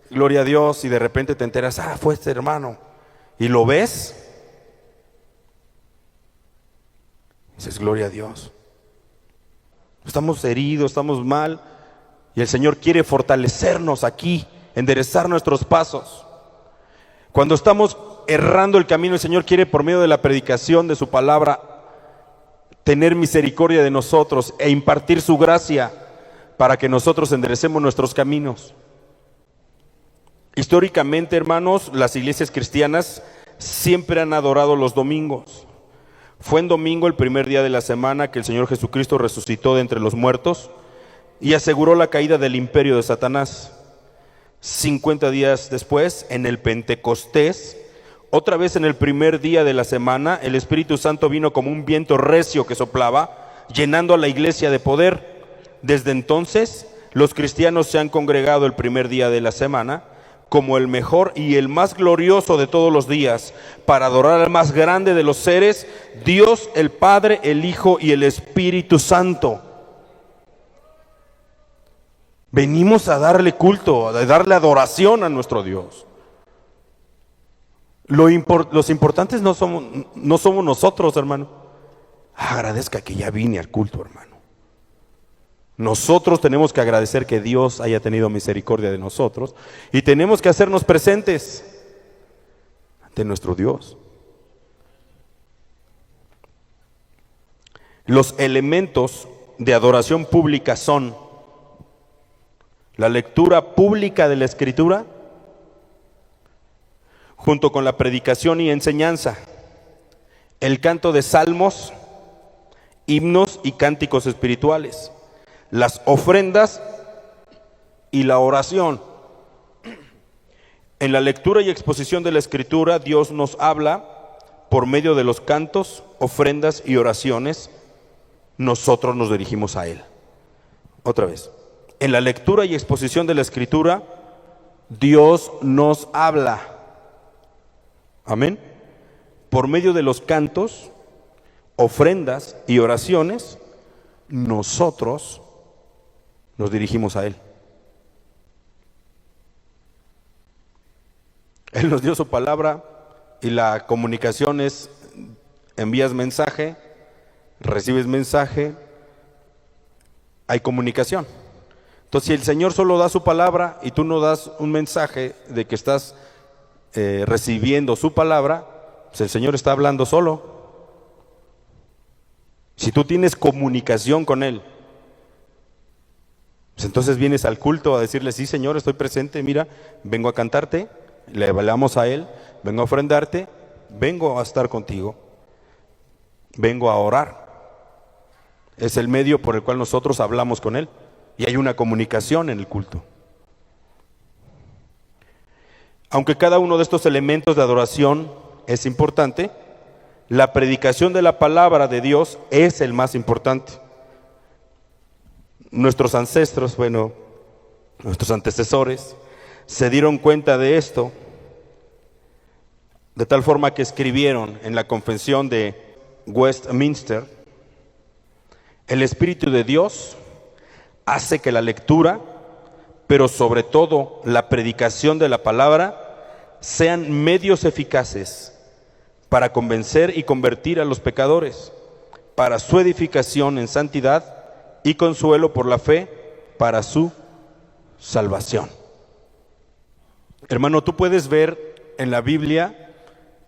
gloria a Dios. Y de repente te enteras, fue este hermano. Y lo ves. Dices, gloria a Dios. Estamos heridos, estamos mal. Y el Señor quiere fortalecernos aquí, enderezar nuestros pasos. Cuando estamos errando el camino, el Señor quiere, por medio de la predicación de su palabra, tener misericordia de nosotros e impartir su gracia para que nosotros enderecemos nuestros caminos. Históricamente, hermanos, las iglesias cristianas siempre han adorado los domingos. Fue en domingo, el primer día de la semana, que el Señor Jesucristo resucitó de entre los muertos y aseguró la caída del imperio de Satanás. 50 días después, en el Pentecostés, otra vez en el primer día de la semana, el Espíritu Santo vino como un viento recio que soplaba, llenando a la iglesia de poder. Desde entonces, los cristianos se han congregado el primer día de la semana como el mejor y el más glorioso de todos los días, para adorar al más grande de los seres, Dios el Padre, el Hijo y el Espíritu Santo. Venimos a darle culto, a darle adoración a nuestro Dios. Los importantes no somos nosotros, hermano. Agradezca que ya vine al culto, hermano. Nosotros tenemos que agradecer que Dios haya tenido misericordia de nosotros y tenemos que hacernos presentes ante nuestro Dios. Los elementos de adoración pública son la lectura pública de la Escritura, junto con la predicación y enseñanza, el canto de salmos, himnos y cánticos espirituales, las ofrendas y la oración. En la lectura y exposición de la Escritura, Dios nos habla por medio de los cantos, ofrendas y oraciones. Nosotros nos dirigimos a Él. Otra vez. En la lectura y exposición de la Escritura, Dios nos habla. Amén. Por medio de los cantos, ofrendas y oraciones, nosotros nos dirigimos a Él. Él nos dio su palabra y la comunicación es: envías mensaje, recibes mensaje, hay comunicación. Entonces, si el Señor solo da su palabra y tú no das un mensaje de que estás recibiendo su palabra, pues el Señor está hablando solo. Si tú tienes comunicación con Él, pues entonces vienes al culto a decirle: sí, Señor, estoy presente, mira, vengo a cantarte, le hablamos a Él, vengo a ofrendarte, vengo a estar contigo, vengo a orar. Es el medio por el cual nosotros hablamos con Él y hay una comunicación en el culto. Aunque cada uno de estos elementos de adoración es importante, la predicación de la palabra de Dios es el más importante. Nuestros ancestros, nuestros antecesores se dieron cuenta de esto, de tal forma que escribieron en la Confesión de Westminster: el Espíritu de Dios hace que la lectura, pero sobre todo la predicación de la palabra, sean medios eficaces para convencer y convertir a los pecadores, para su edificación en santidad y consuelo por la fe para su salvación. Hermano, tú puedes ver en la Biblia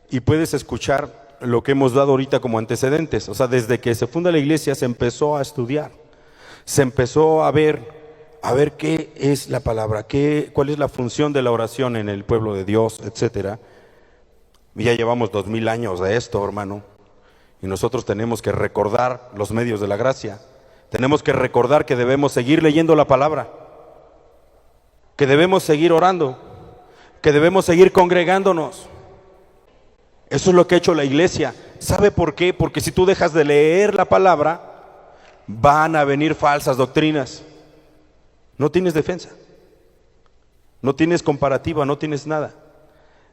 y puedes escuchar lo que hemos dado ahorita como antecedentes. O sea, desde que se funda la iglesia se empezó a estudiar, se empezó a ver qué es la palabra, cuál es la función de la oración en el pueblo de Dios, etcétera. Ya llevamos 2000 años de esto, hermano, y nosotros tenemos que recordar los medios de la gracia. Tenemos que recordar que debemos seguir leyendo la palabra, que debemos seguir orando, que debemos seguir congregándonos. Eso es lo que ha hecho la iglesia. ¿Sabe por qué? Porque si tú dejas de leer la palabra, van a venir falsas doctrinas. No tienes defensa, no tienes comparativa, no tienes nada.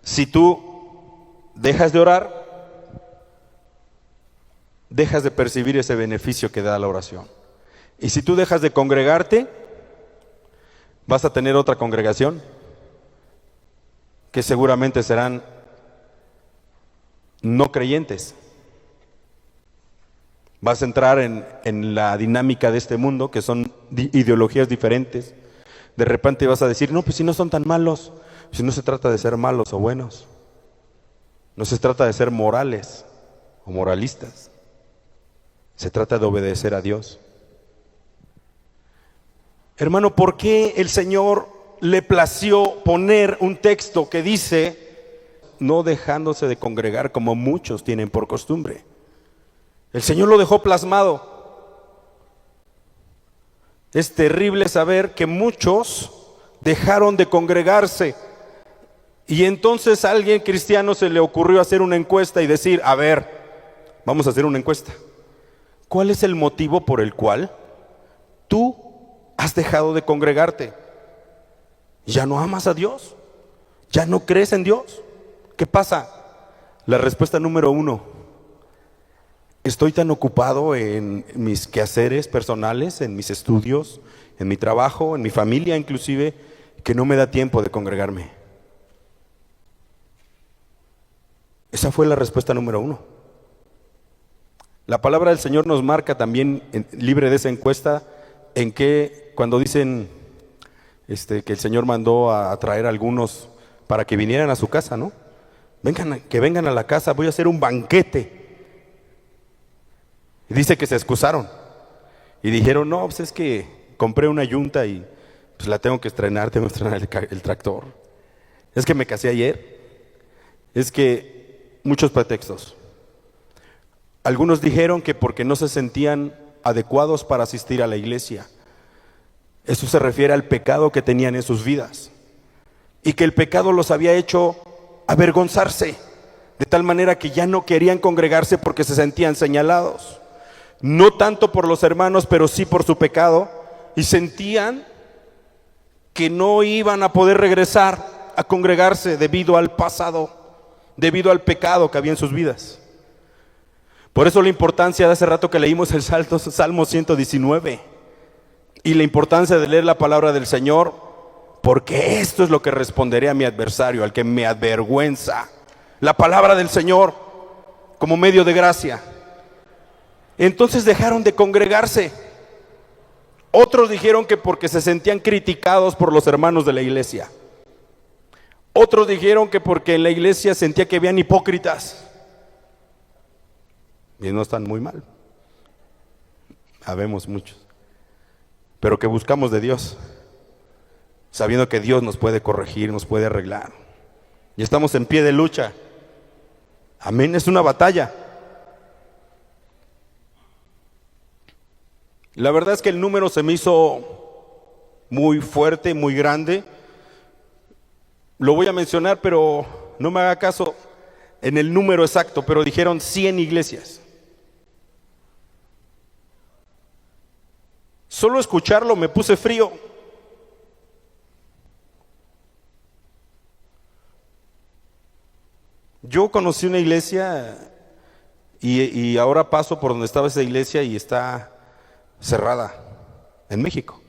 Si tú dejas de orar, dejas de percibir ese beneficio que da la oración. Y si tú dejas de congregarte, vas a tener otra congregación que seguramente serán no creyentes. Vas a entrar en la dinámica de este mundo, que son ideologías diferentes. De repente vas a decir, no, pues si no son tan malos, si no se trata de ser malos o buenos, no se trata de ser morales o moralistas, se trata de obedecer a Dios. Hermano, ¿por qué el Señor le plació poner un texto que dice, no dejándose de congregar como muchos tienen por costumbre? El Señor lo dejó plasmado. Es terrible saber que muchos dejaron de congregarse. Y entonces a alguien cristiano se le ocurrió hacer una encuesta y decir, a ver, vamos a hacer una encuesta. ¿Cuál es el motivo por el cual tú has dejado de congregarte? ¿Ya no amas a Dios? ¿Ya no crees en Dios? ¿Qué pasa? La respuesta número 1: estoy tan ocupado en mis quehaceres personales, en mis estudios, en mi trabajo, en mi familia inclusive, que no me da tiempo de congregarme. Esa fue la respuesta número 1. La palabra del Señor nos marca también, libre de esa encuesta, en que cuando dicen que el Señor mandó a traer a algunos para que vinieran a su casa, ¿no? Que vengan a la casa, voy a hacer un banquete. Y dice que se excusaron y dijeron, no, pues es que compré una yunta y pues la tengo que estrenar el tractor. Es que me casé ayer. Es que muchos pretextos. Algunos dijeron que porque no se sentían adecuados para asistir a la iglesia. Eso se refiere al pecado que tenían en sus vidas y que el pecado los había hecho avergonzarse, de tal manera que ya no querían congregarse porque se sentían señalados, no tanto por los hermanos, pero sí por su pecado, y sentían que no iban a poder regresar a congregarse debido al pasado, debido al pecado que había en sus vidas. Por eso la importancia de hace rato que leímos el Salmo 119 y la importancia de leer la palabra del Señor, porque esto es lo que responderé a mi adversario, al que me avergüenza. La palabra del Señor como medio de gracia. Entonces dejaron de congregarse. Otros dijeron que porque se sentían criticados por los hermanos de la iglesia. Otros dijeron que porque en la iglesia sentía que habían hipócritas. Y no están muy mal. Habemos muchos. Pero que buscamos de Dios, sabiendo que Dios nos puede corregir, nos puede arreglar. Y estamos en pie de lucha. Amén, es una batalla. La verdad es que el número se me hizo muy fuerte, muy grande. Lo voy a mencionar, pero no me haga caso en el número exacto, pero dijeron 100 iglesias. Solo escucharlo me puse frío. Yo conocí una iglesia y ahora paso por donde estaba esa iglesia y está cerrada en México.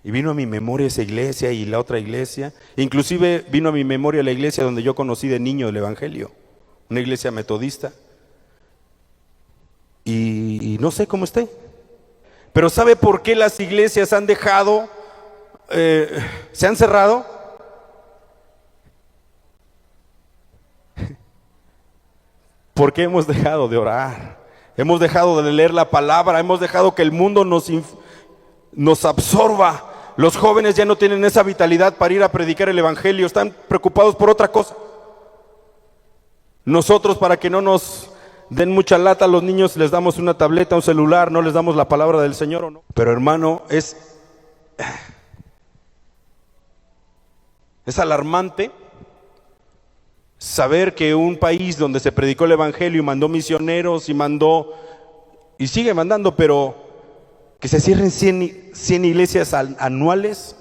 Y vino a mi memoria esa iglesia y la otra iglesia. Inclusive vino a mi memoria la iglesia donde yo conocí de niño el evangelio, una iglesia metodista. Y no sé cómo esté. Pero ¿sabe por qué las iglesias han dejado, se han cerrado? Porque hemos dejado de orar, hemos dejado de leer la palabra, hemos dejado que el mundo nos absorba. Los jóvenes ya no tienen esa vitalidad para ir a predicar el evangelio, están preocupados por otra cosa. Nosotros, para que no nos den mucha lata a los niños, les damos una tableta, un celular, no les damos la palabra del Señor, ¿o no? Pero hermano, es alarmante saber que un país donde se predicó el evangelio y mandó misioneros y sigue mandando, pero que se cierren 100 iglesias anuales,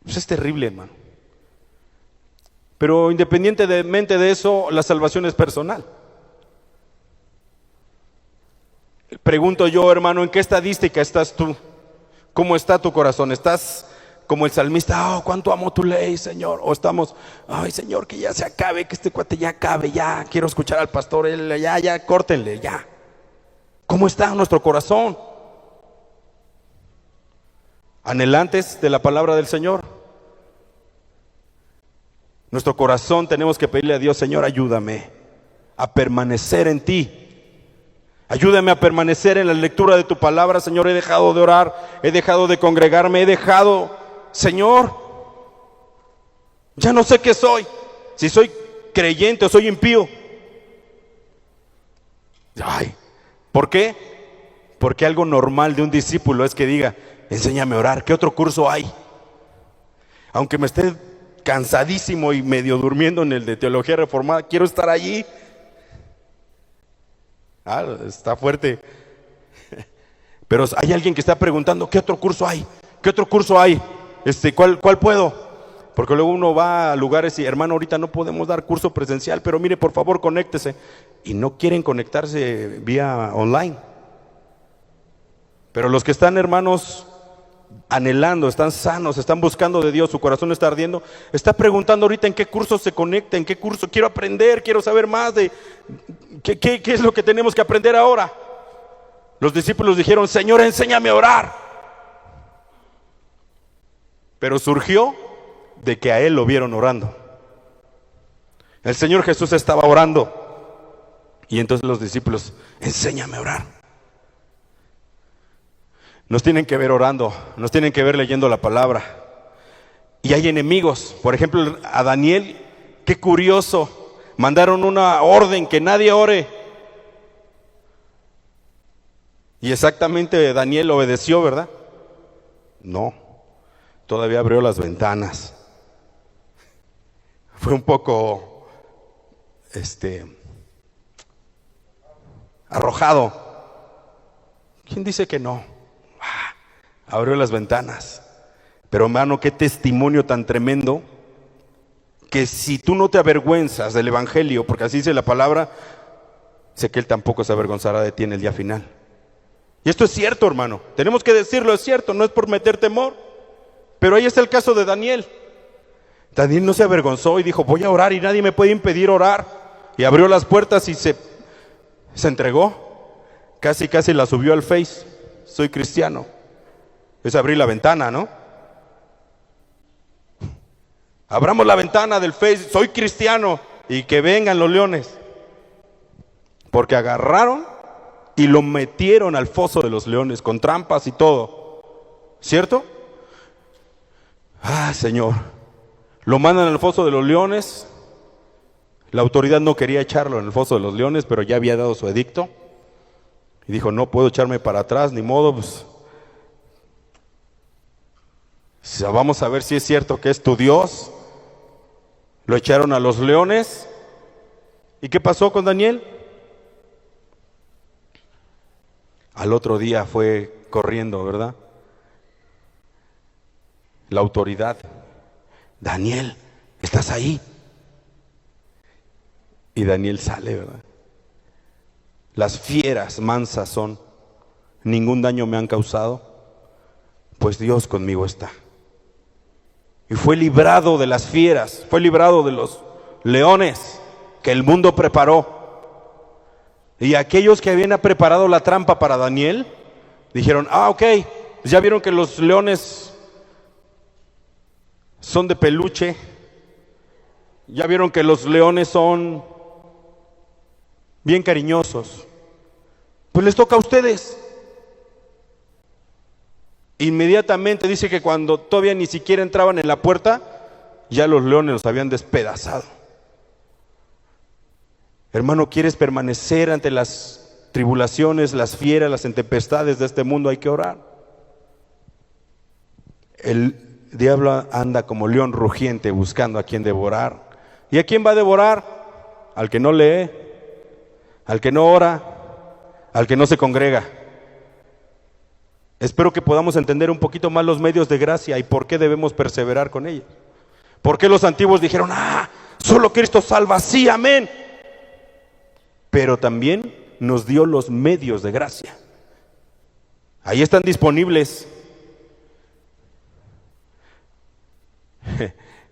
pues es terrible, hermano. Pero independientemente de eso, la salvación es personal. Pregunto yo, hermano, ¿en qué estadística estás tú? ¿Cómo está tu corazón? ¿Estás como el salmista, oh, cuánto amo tu ley, Señor? ¿O estamos, ay, Señor, que ya se acabe, que este cuate ya acabe, ya quiero escuchar al pastor, él, ya, córtenle, ya? ¿Cómo está nuestro corazón? ¿Anhelantes de la palabra del Señor? Nuestro corazón tenemos que pedirle a Dios, Señor, ayúdame a permanecer en ti. Ayúdame a permanecer en la lectura de tu palabra, Señor. He dejado de orar, he dejado de congregarme, he dejado, Señor, ya no sé qué soy, si soy creyente o soy impío. Ay, ¿por qué? Porque algo normal de un discípulo es que diga, enséñame a orar, ¿qué otro curso hay? Aunque me esté cansadísimo y medio durmiendo en el de teología reformada, quiero estar allí. Está fuerte. Pero hay alguien que está preguntando, ¿qué otro curso hay? ¿Qué otro curso hay? ¿Cuál puedo? Porque luego uno va a lugares y, hermano, ahorita no podemos dar curso presencial, pero mire, por favor, conéctese. Y no quieren conectarse vía online. Pero los que están, hermanos, anhelando, están sanos, están buscando de Dios, su corazón está ardiendo, está preguntando ahorita en qué curso se conecta, en qué curso quiero aprender, quiero saber más de qué es lo que tenemos que aprender ahora. Los discípulos dijeron, Señor, enséñame a orar. Pero surgió de que a él lo vieron orando. El Señor Jesús estaba orando y entonces los discípulos, enséñame a orar. Nos tienen que ver orando, nos tienen que ver leyendo la palabra. Y hay enemigos, por ejemplo a Daniel, qué curioso, mandaron una orden que nadie ore. Y exactamente Daniel obedeció, ¿verdad? No, todavía abrió las ventanas. Fue un poco, arrojado. ¿Quién dice que no? Abrió las ventanas. Pero hermano, qué testimonio tan tremendo, que si tú no te avergüenzas del evangelio, porque así dice la palabra, sé que él tampoco se avergonzará de ti en el día final. Y esto es cierto, hermano, tenemos que decirlo, es cierto, no es por meter temor. Pero ahí está el caso de Daniel. Daniel no se avergonzó y dijo, voy a orar y nadie me puede impedir orar. Y abrió las puertas y se entregó. Casi la subió al Face. Soy cristiano. Es abrir la ventana, ¿no? Abramos la ventana del Face, soy cristiano, y que vengan los leones. Porque agarraron y lo metieron al foso de los leones, con trampas y todo. ¿Cierto? Señor. Lo mandan al foso de los leones. La autoridad no quería echarlo en el foso de los leones, pero ya había dado su edicto. Y dijo, no puedo echarme para atrás, ni modo, pues. Vamos a ver si es cierto que es tu Dios. Lo echaron a los leones. ¿Y qué pasó con Daniel? Al otro día fue corriendo, ¿verdad? La autoridad. Daniel, ¿estás ahí? Y Daniel sale, ¿verdad? Las fieras mansas son, ningún daño me han causado, pues Dios conmigo está. Y fue librado de las fieras, fue librado de los leones que el mundo preparó. Y aquellos que habían preparado la trampa para Daniel, dijeron, ok, ya vieron que los leones son de peluche, ya vieron que los leones son bien cariñosos, pues les toca a ustedes. Inmediatamente dice que cuando todavía ni siquiera entraban en la puerta, ya los leones los habían despedazado. Hermano, ¿quieres permanecer ante las tribulaciones, las fieras, las tempestades de este mundo? Hay que orar. El diablo anda como león rugiente buscando a quien devorar. ¿Y a quién va a devorar? Al que no lee, al que no ora, al que no se congrega. Espero que podamos entender un poquito más los medios de gracia y por qué debemos perseverar con ellos. ¿Por qué los antiguos dijeron, solo Cristo salva? Sí, amén. Pero también nos dio los medios de gracia. Ahí están disponibles.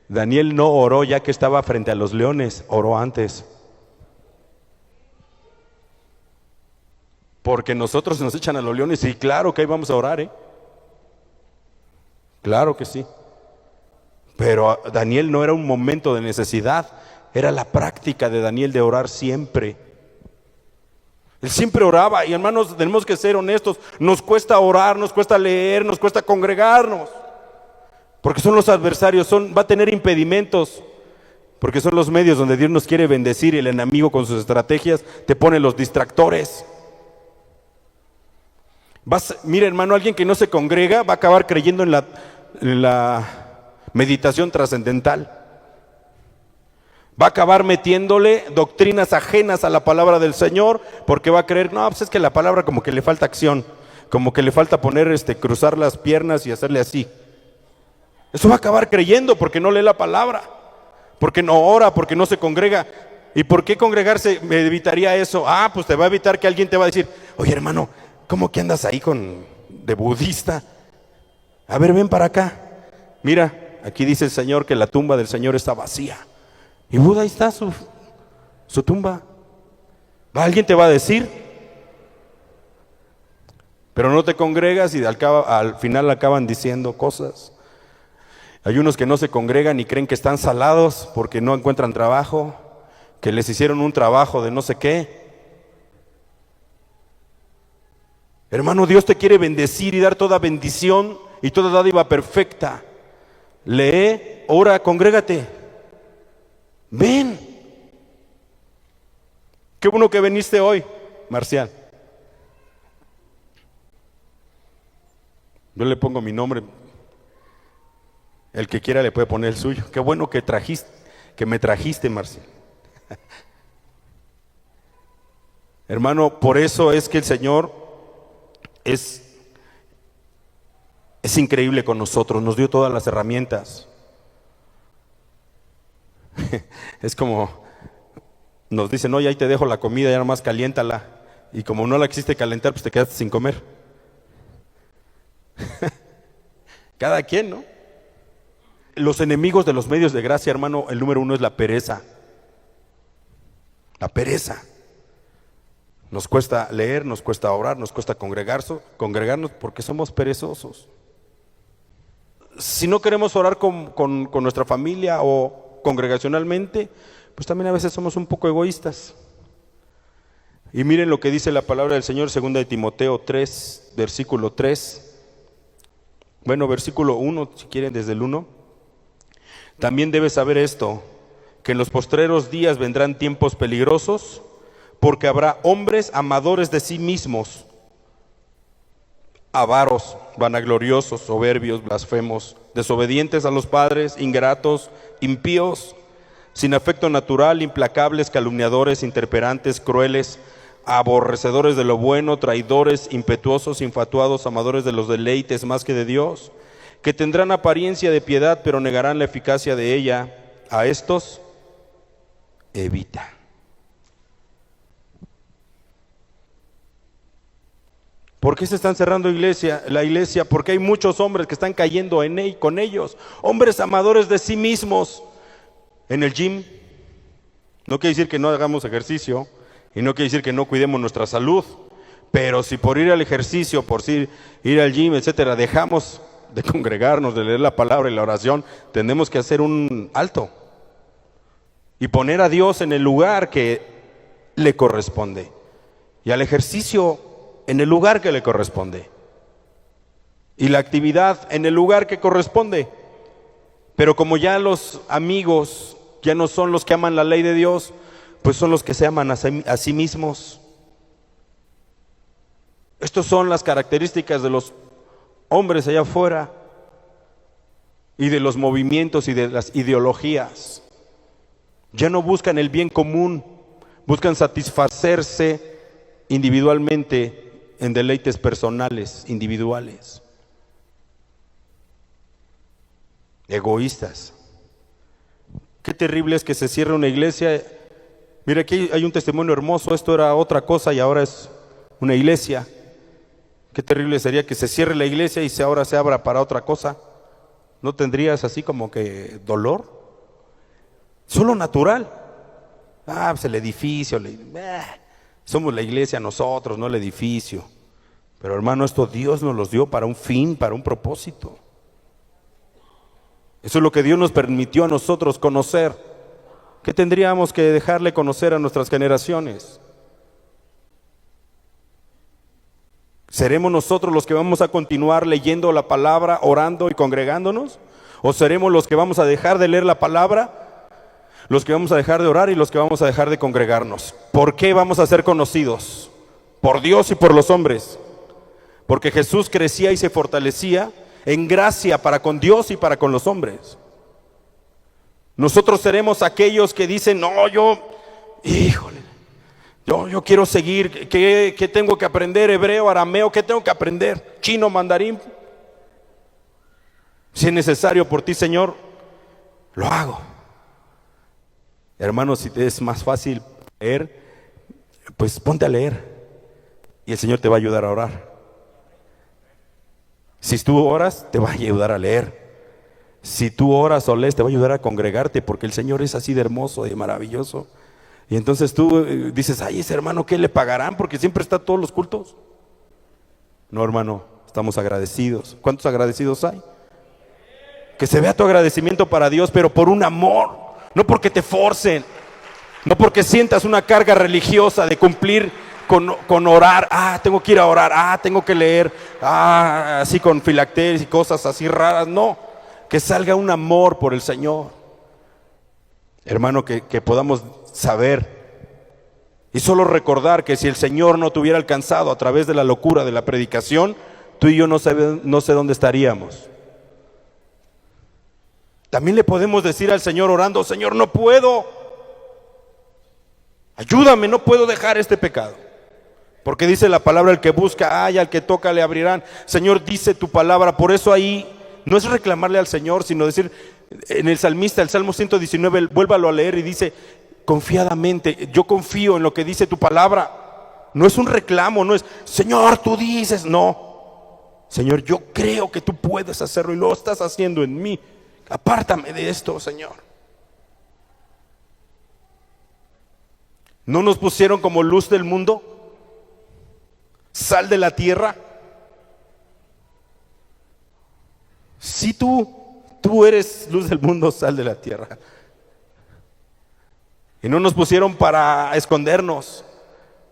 Daniel no oró ya que estaba frente a los leones, oró antes. Porque nosotros nos echan a los leones y claro que ahí vamos a orar, ¿eh? Claro que sí. Pero Daniel no era un momento de necesidad, era la práctica de Daniel de orar siempre. Él siempre oraba y hermanos, tenemos que ser honestos, nos cuesta orar, nos cuesta leer, nos cuesta congregarnos. Porque son los adversarios, va a tener impedimentos, porque son los medios donde Dios nos quiere bendecir y el enemigo con sus estrategias te pone los distractores. Mira hermano, alguien que no se congrega va a acabar creyendo en la meditación trascendental. Va a acabar metiéndole doctrinas ajenas a la palabra del Señor, porque va a creer, no, pues es que la palabra como que le falta acción, como que le falta cruzar las piernas y hacerle así. Eso va a acabar creyendo porque no lee la palabra, porque no ora, porque no se congrega. ¿Y por qué congregarse me evitaría eso? Pues te va a evitar que alguien te va a decir, oye hermano, ¿cómo que andas ahí de budista? A ver, ven para acá. Mira, aquí dice el Señor que la tumba del Señor está vacía. Y Buda, ahí está su tumba. Alguien te va a decir. Pero no te congregas y al final acaban diciendo cosas. Hay unos que no se congregan y creen que están salados porque no encuentran trabajo, que les hicieron un trabajo de no sé qué. Hermano, Dios te quiere bendecir y dar toda bendición y toda dádiva perfecta. Lee, ora, congrégate. Ven. Qué bueno que viniste hoy, Marcial. Yo le pongo mi nombre. El que quiera le puede poner el suyo. Qué bueno que me trajiste, Marcial. Hermano, por eso es que el Señor es increíble con nosotros, nos dio todas las herramientas. Es como nos dicen, oye, ahí te dejo la comida, ya nomás caliéntala. Y como no la quisiste calentar, pues te quedaste sin comer. Cada quien, ¿no? Los enemigos de los medios de gracia, hermano, el número 1 es la pereza. La pereza. Nos cuesta leer, nos cuesta orar, nos cuesta congregarnos porque somos perezosos. Si no queremos orar con nuestra familia o congregacionalmente, pues también a veces somos un poco egoístas. Y miren lo que dice la palabra del Señor, 2 de Timoteo 3, versículo 3. Bueno, versículo 1, si quieren desde el 1. También debes saber esto, que en los postreros días vendrán tiempos peligrosos, porque habrá hombres amadores de sí mismos, avaros, vanagloriosos, soberbios, blasfemos, desobedientes a los padres, ingratos, impíos, sin afecto natural, implacables, calumniadores, intemperantes, crueles, aborrecedores de lo bueno, traidores, impetuosos, infatuados, amadores de los deleites más que de Dios, que tendrán apariencia de piedad, pero negarán la eficacia de ella. A estos evita. ¿Por qué se están cerrando la iglesia? Porque hay muchos hombres que están cayendo con ellos. Hombres amadores de sí mismos. En el gym, no quiere decir que no hagamos ejercicio y no quiere decir que no cuidemos nuestra salud. Pero si por ir al ejercicio, por ir al gym, etcétera, dejamos de congregarnos, de leer la palabra y la oración, tenemos que hacer un alto y poner a Dios en el lugar que le corresponde y al ejercicio en el lugar que le corresponde y la actividad en el lugar que corresponde. Pero como ya los amigos ya no son los que aman la ley de Dios, pues son los que se aman a sí mismos. Estas son las características de los hombres allá afuera y de los movimientos y de las ideologías. Ya no buscan el bien común, buscan satisfacerse individualmente en deleites personales, individuales. Egoístas. Qué terrible es que se cierre una iglesia. Mira, aquí hay un testimonio hermoso. Esto era otra cosa y ahora es una iglesia. Qué terrible sería que se cierre la iglesia y ahora se abra para otra cosa. ¿No tendrías así como que dolor? Solo natural. Pues el edificio, somos la iglesia nosotros, no el edificio. Pero hermano, esto Dios nos los dio para un fin, para un propósito. Eso es lo que Dios nos permitió a nosotros conocer. ¿Qué tendríamos que dejarle conocer a nuestras generaciones? ¿Seremos nosotros los que vamos a continuar leyendo la palabra, orando y congregándonos? ¿O seremos los que vamos a dejar de leer la palabra, los que vamos a dejar de orar y los que vamos a dejar de congregarnos? ¿Por qué vamos a ser conocidos? Por Dios y por los hombres. Porque Jesús crecía y se fortalecía en gracia para con Dios y para con los hombres. Nosotros seremos aquellos que dicen, no, yo quiero seguir, ¿qué tengo que aprender? Hebreo, arameo, ¿qué tengo que aprender? Chino, mandarín. Si es necesario por ti, Señor, lo hago. Hermanos, si te es más fácil leer, pues ponte a leer y el Señor te va a ayudar a orar. Si tú oras, te va a ayudar a leer. Si tú oras o lees, te va a ayudar a congregarte, porque el Señor es así de hermoso y maravilloso. Y entonces tú dices, ay, ese hermano, ¿qué le pagarán? Porque siempre está todos los cultos. No, hermano, estamos agradecidos. ¿Cuántos agradecidos hay? Que se vea tu agradecimiento para Dios, pero por un amor, no porque te forcen, no porque sientas una carga religiosa de cumplir con orar. Tengo que ir a orar, tengo que leer, así con filacterias y cosas así raras. No, que salga un amor por el Señor. Hermano, que podamos saber y solo recordar que si el Señor no te hubiera alcanzado a través de la locura de la predicación, tú y yo no sé dónde estaríamos. También le podemos decir al Señor orando, Señor, no puedo, ayúdame, no puedo dejar este pecado. Porque dice la palabra, el que busca halla, al que toca le abrirán. Señor, dice tu palabra. Por eso ahí no es reclamarle al Señor, sino decir, en el salmista, el Salmo 119, vuélvalo a leer y dice, confiadamente, yo confío en lo que dice tu palabra. No es un reclamo, no es, Señor, tú dices, no. Señor, yo creo que tú puedes hacerlo y lo estás haciendo en mí. Apártame de esto, Señor. ¿No nos pusieron como luz del mundo? Sal de la tierra. Si tú eres luz del mundo, sal de la tierra. Y no nos pusieron para escondernos,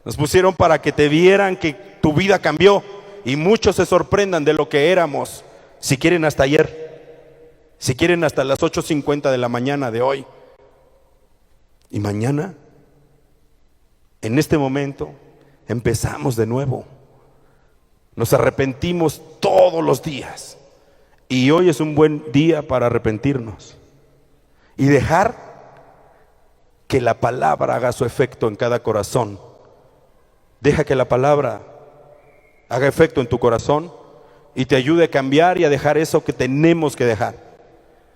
nos pusieron para que te vieran que tu vida cambió y muchos se sorprendan de lo que éramos, si quieren hasta ayer, si quieren hasta las 8:50 de la mañana de hoy. Y mañana, en este momento, empezamos de nuevo. Nos arrepentimos todos los días. Y hoy es un buen día para arrepentirnos. Y dejar que la palabra haga su efecto en cada corazón. Deja que la palabra haga efecto en tu corazón y te ayude a cambiar y a dejar eso que tenemos que dejar.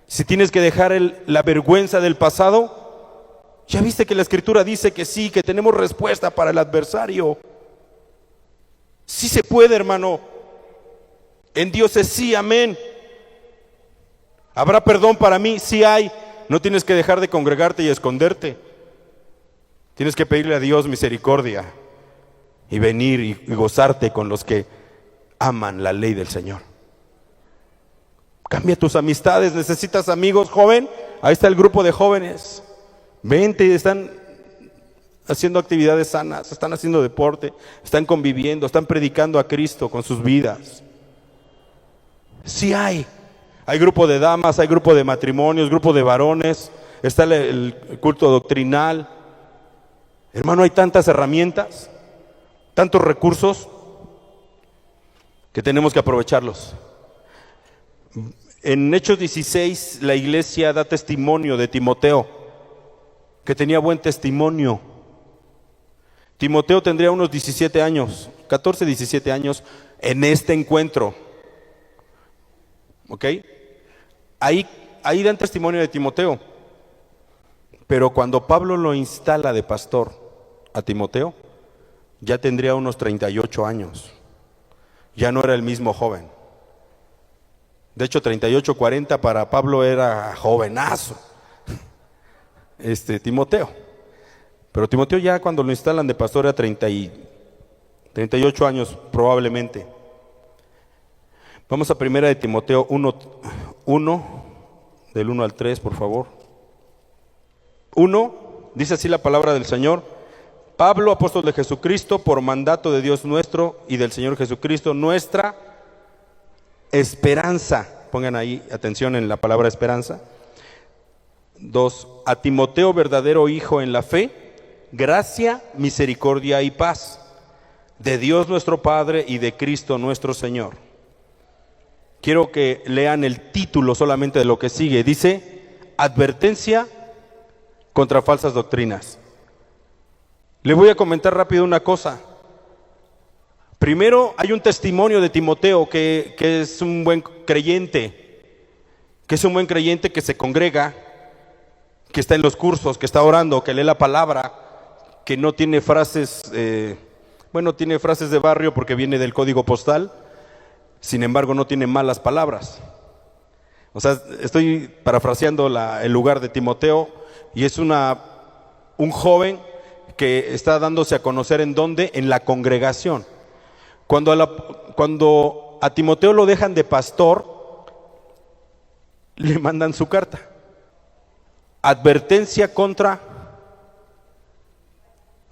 Si tienes que dejar la vergüenza del pasado, ya viste que la Escritura dice que sí, que tenemos respuesta para el adversario. Sí se puede, hermano. En Dios es sí, amén. ¿Habrá perdón para mí? Sí hay. No tienes que dejar de congregarte y esconderte. Tienes que pedirle a Dios misericordia y venir y gozarte con los que aman la ley del Señor. Cambia tus amistades. ¿Necesitas amigos, joven? Ahí está el grupo de jóvenes. Vente, están haciendo actividades sanas, están haciendo deporte, están conviviendo, están predicando a Cristo con sus vidas. Sí hay grupo de damas, hay grupo de matrimonios, grupo de varones, está el culto doctrinal. Hermano, hay tantas herramientas, tantos recursos que tenemos que aprovecharlos. En Hechos 16 la iglesia da testimonio de Timoteo, que tenía buen testimonio. Timoteo tendría unos 17 años, 14, 17 años en este encuentro. ¿Ok? Ahí dan testimonio de Timoteo. Pero cuando Pablo lo instala de pastor a Timoteo, ya tendría unos 38 años. ya no era el mismo joven. De hecho, 38, 40 para Pablo era jovenazo. Timoteo. Pero Timoteo ya cuando lo instalan de pastor era 38 años probablemente. Vamos a primera de Timoteo 1, del 1 al 3, por favor. 1, dice así la palabra del Señor. Pablo, apóstol de Jesucristo, por mandato de Dios nuestro y del Señor Jesucristo, nuestra esperanza. Pongan ahí atención en la palabra esperanza. 2, a Timoteo, verdadero hijo en la fe, gracia, misericordia y paz de Dios nuestro Padre y de Cristo nuestro Señor. Quiero que lean el título solamente de lo que sigue. Dice, advertencia contra falsas doctrinas. Le voy a comentar rápido una cosa. Primero, hay un testimonio de Timoteo que es un buen creyente, que se congrega, que está en los cursos, que está orando, que lee la palabra, que no tiene frases, tiene frases de barrio porque viene del código postal, sin embargo no tiene malas palabras. O sea, estoy parafraseando el lugar de Timoteo, y es un joven que está dándose a conocer ¿en dónde? En la congregación. Cuando a Timoteo lo dejan de pastor, le mandan su carta. Advertencia contra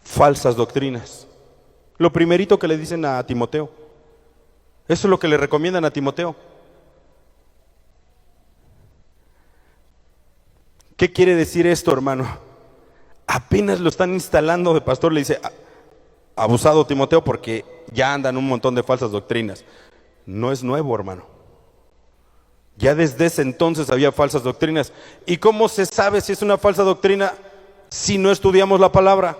falsas doctrinas. Lo primerito que le dicen a Timoteo. Eso es lo que le recomiendan a Timoteo. ¿Qué quiere decir esto, hermano? Apenas lo están instalando de pastor, le dice, abusado Timoteo, porque ya andan un montón de falsas doctrinas. No es nuevo, hermano. Ya desde ese entonces había falsas doctrinas. ¿Y cómo se sabe si es una falsa doctrina si no estudiamos la palabra?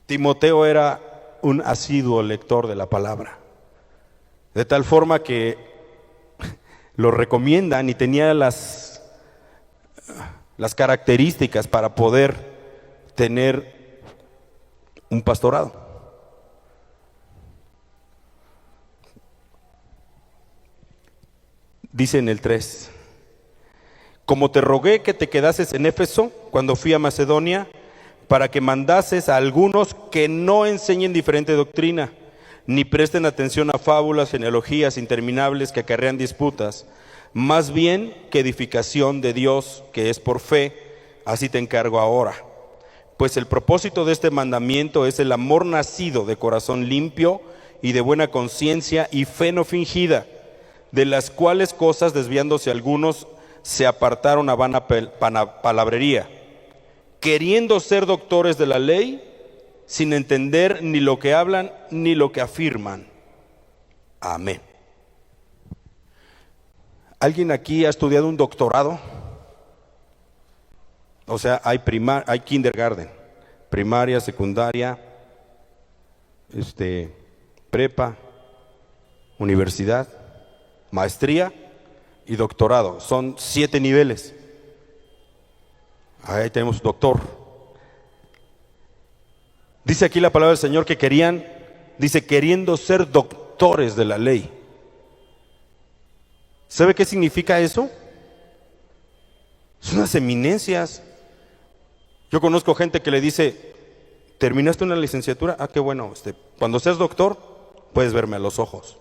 Timoteo era un asiduo lector de la palabra, de tal forma que lo recomiendan y tenía las características para poder tener un pastorado. Dice en el 3, como te rogué que te quedases en Éfeso cuando fui a Macedonia, para que mandases a algunos que no enseñen diferente doctrina, ni presten atención a fábulas, genealogías interminables que acarrean disputas, más bien que edificación de Dios que es por fe, así te encargo ahora. Pues el propósito de este mandamiento es el amor nacido de corazón limpio y de buena conciencia y fe no fingida, de las cuales cosas desviándose algunos se apartaron a vana palabrería, queriendo ser doctores de la ley, sin entender ni lo que hablan ni lo que afirman. Amén. ¿Alguien aquí ha estudiado un doctorado? O sea, hay kindergarten, primaria, secundaria, prepa, universidad, maestría y doctorado. Son 7 niveles. Ahí tenemos doctor. Dice aquí la palabra del Señor que queriendo ser doctores de la ley. ¿Sabe qué significa eso? Son unas eminencias. Yo conozco gente que le dice, ¿terminaste una licenciatura? Ah, qué bueno, cuando seas doctor, puedes verme a los ojos.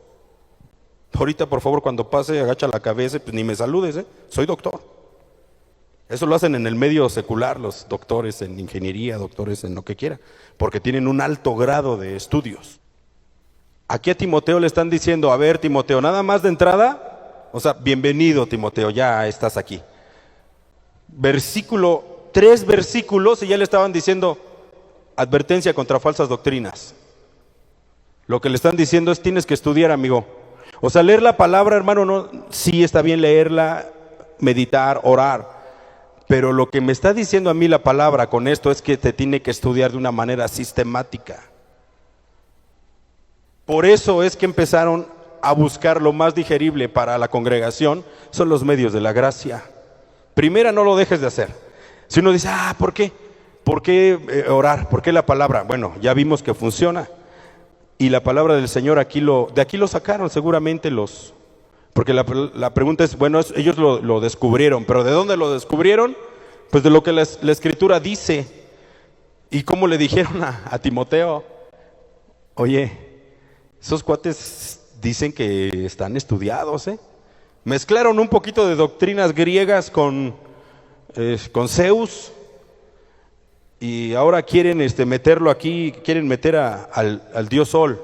Ahorita, por favor, cuando pase, agacha la cabeza, pues ni me saludes, soy doctor. Eso lo hacen en el medio secular, los doctores en ingeniería, doctores en lo que quiera, porque tienen un alto grado de estudios. Aquí a Timoteo le están diciendo, a ver, Timoteo, nada más de entrada, o sea, bienvenido Timoteo, ya estás aquí. 3 versículos y ya le estaban diciendo advertencia contra falsas doctrinas. Lo que le están diciendo es, tienes que estudiar, amigo. O sea, leer la palabra, hermano, no, sí está bien leerla, meditar, orar. Pero lo que me está diciendo a mí la palabra con esto es que te tiene que estudiar de una manera sistemática. Por eso es que empezaron a buscar lo más digerible para la congregación, son los medios de la gracia. Primera, no lo dejes de hacer. Si uno dice, ¿por qué? ¿Por qué orar? ¿Por qué la palabra? Bueno, ya vimos que funciona. Y la palabra del Señor de aquí lo sacaron seguramente porque la pregunta es, bueno, ellos lo descubrieron, pero ¿de dónde lo descubrieron? Pues de lo que la Escritura dice. ¿Y cómo le dijeron a Timoteo? Oye, esos cuates dicen que están estudiados, ¿eh? Mezclaron un poquito de doctrinas griegas con Zeus, y ahora quieren meterlo aquí, quieren meter al dios Sol.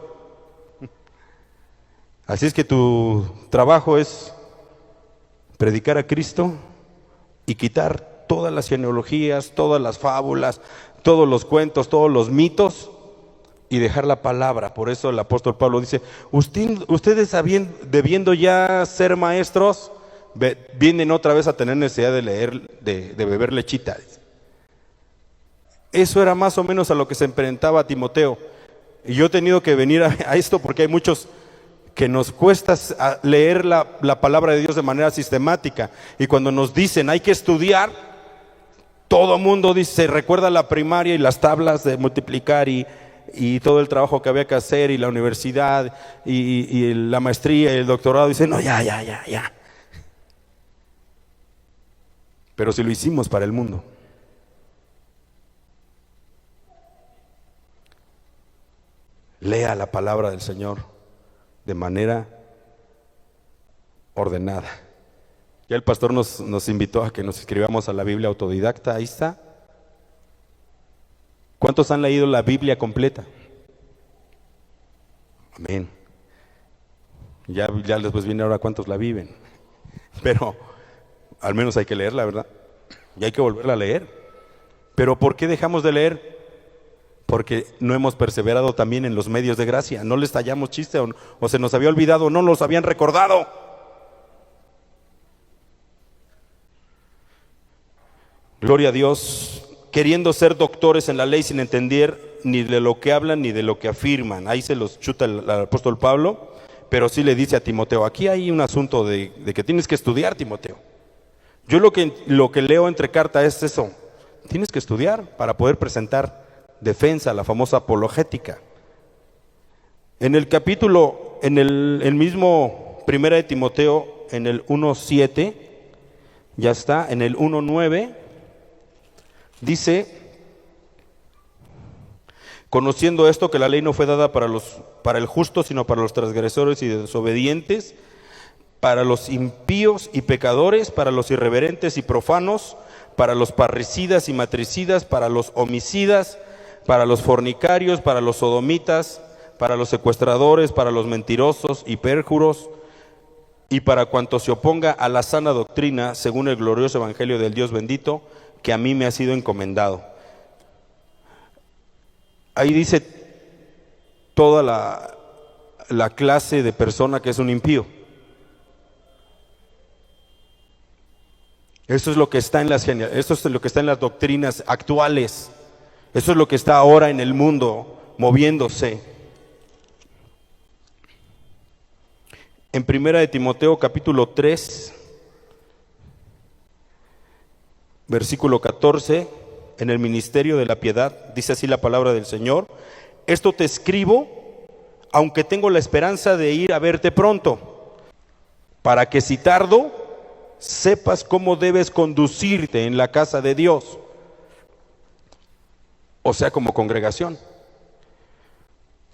Así es que tu trabajo es predicar a Cristo y quitar todas las genealogías, todas las fábulas, todos los cuentos, todos los mitos, y dejar la palabra. Por eso el apóstol Pablo dice, ustedes debiendo ya ser maestros, vienen otra vez a tener necesidad de leer, de beber lechita. Eso era más o menos a lo que se enfrentaba Timoteo. Y yo he tenido que venir a esto porque hay muchos que nos cuesta leer la palabra de Dios de manera sistemática. Y cuando nos dicen hay que estudiar, todo el mundo dice, recuerda la primaria y las tablas de multiplicar y todo el trabajo que había que hacer y la universidad y la maestría y el doctorado. Dicen, no, ya. Pero si lo hicimos para el mundo. Lea la palabra del Señor de manera ordenada. Ya el pastor nos invitó a que nos escribamos a la Biblia autodidacta. Ahí está. ¿Cuántos han leído la Biblia completa? Amén. Ya después viene ahora cuántos la viven. Pero al menos hay que leerla, ¿verdad? Y hay que volverla a leer. Pero ¿por qué dejamos de leer? Porque no hemos perseverado también en los medios de gracia. No les tallamos chiste o se nos había olvidado, no nos habían recordado. Gloria a Dios. Queriendo ser doctores en la ley sin entender ni de lo que hablan ni de lo que afirman. Ahí se los chuta el apóstol Pablo, pero sí le dice a Timoteo, aquí hay un asunto de que tienes que estudiar, Timoteo. Yo lo que leo entre carta es eso. Tienes que estudiar para poder presentar defensa, la famosa apologética. En el capítulo, en el mismo primera de Timoteo, en el 1:7, ya está, en el 1:9, dice, conociendo esto, que la ley no fue dada para el justo, sino para los transgresores y desobedientes, para los impíos y pecadores, para los irreverentes y profanos, para los parricidas y matricidas, para los homicidas, para los fornicarios, para los sodomitas, para los secuestradores, para los mentirosos y pérjuros, y para cuanto se oponga a la sana doctrina, según el glorioso evangelio del Dios bendito, que a mí me ha sido encomendado. Ahí dice toda la clase de persona que es un impío. Eso es lo que está en eso es lo que está en las doctrinas actuales. Eso es lo que está ahora en el mundo moviéndose. En primera de Timoteo capítulo 3, versículo 14, en el ministerio de la piedad, dice así la palabra del Señor: esto te escribo, aunque tengo la esperanza de ir a verte pronto, para que si tardo, sepas cómo debes conducirte en la casa de Dios. O sea, como congregación,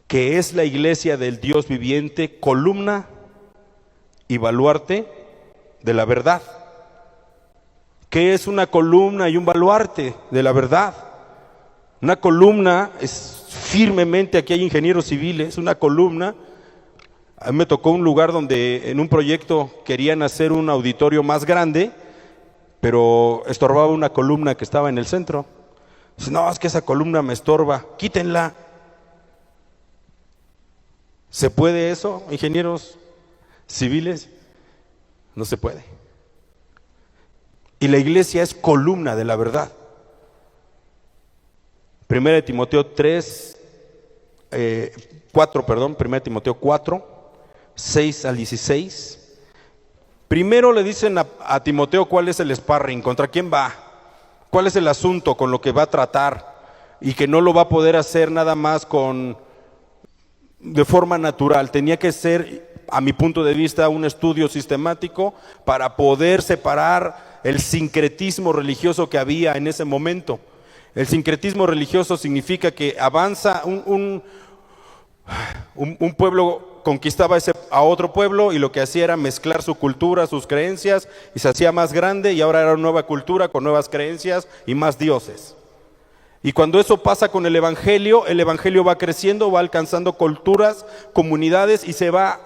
que es la iglesia del Dios viviente, columna y baluarte de la verdad. ¿Qué es una columna y un baluarte de la verdad? Una columna es firmemente, aquí hay ingenieros civiles, una columna. A mí me tocó un lugar donde en un proyecto querían hacer un auditorio más grande, pero estorbaba una columna que estaba en el centro. Dice, no, es que esa columna me estorba, quítenla. ¿Se puede eso, ingenieros civiles? No se puede. Y la iglesia es columna de la verdad. Primera de Timoteo 6-16. Primero le dicen a Timoteo cuál es el sparring, contra quién va, cuál es el asunto con lo que va a tratar y que no lo va a poder hacer nada más de forma natural. Tenía que ser, a mi punto de vista, un estudio sistemático para poder separar el sincretismo religioso que había en ese momento. El sincretismo religioso significa que avanza un pueblo, conquistaba a otro pueblo y lo que hacía era mezclar su cultura, sus creencias, y se hacía más grande, y ahora era una nueva cultura con nuevas creencias y más dioses. Y cuando eso pasa con el evangelio va creciendo, va alcanzando culturas, comunidades, y se va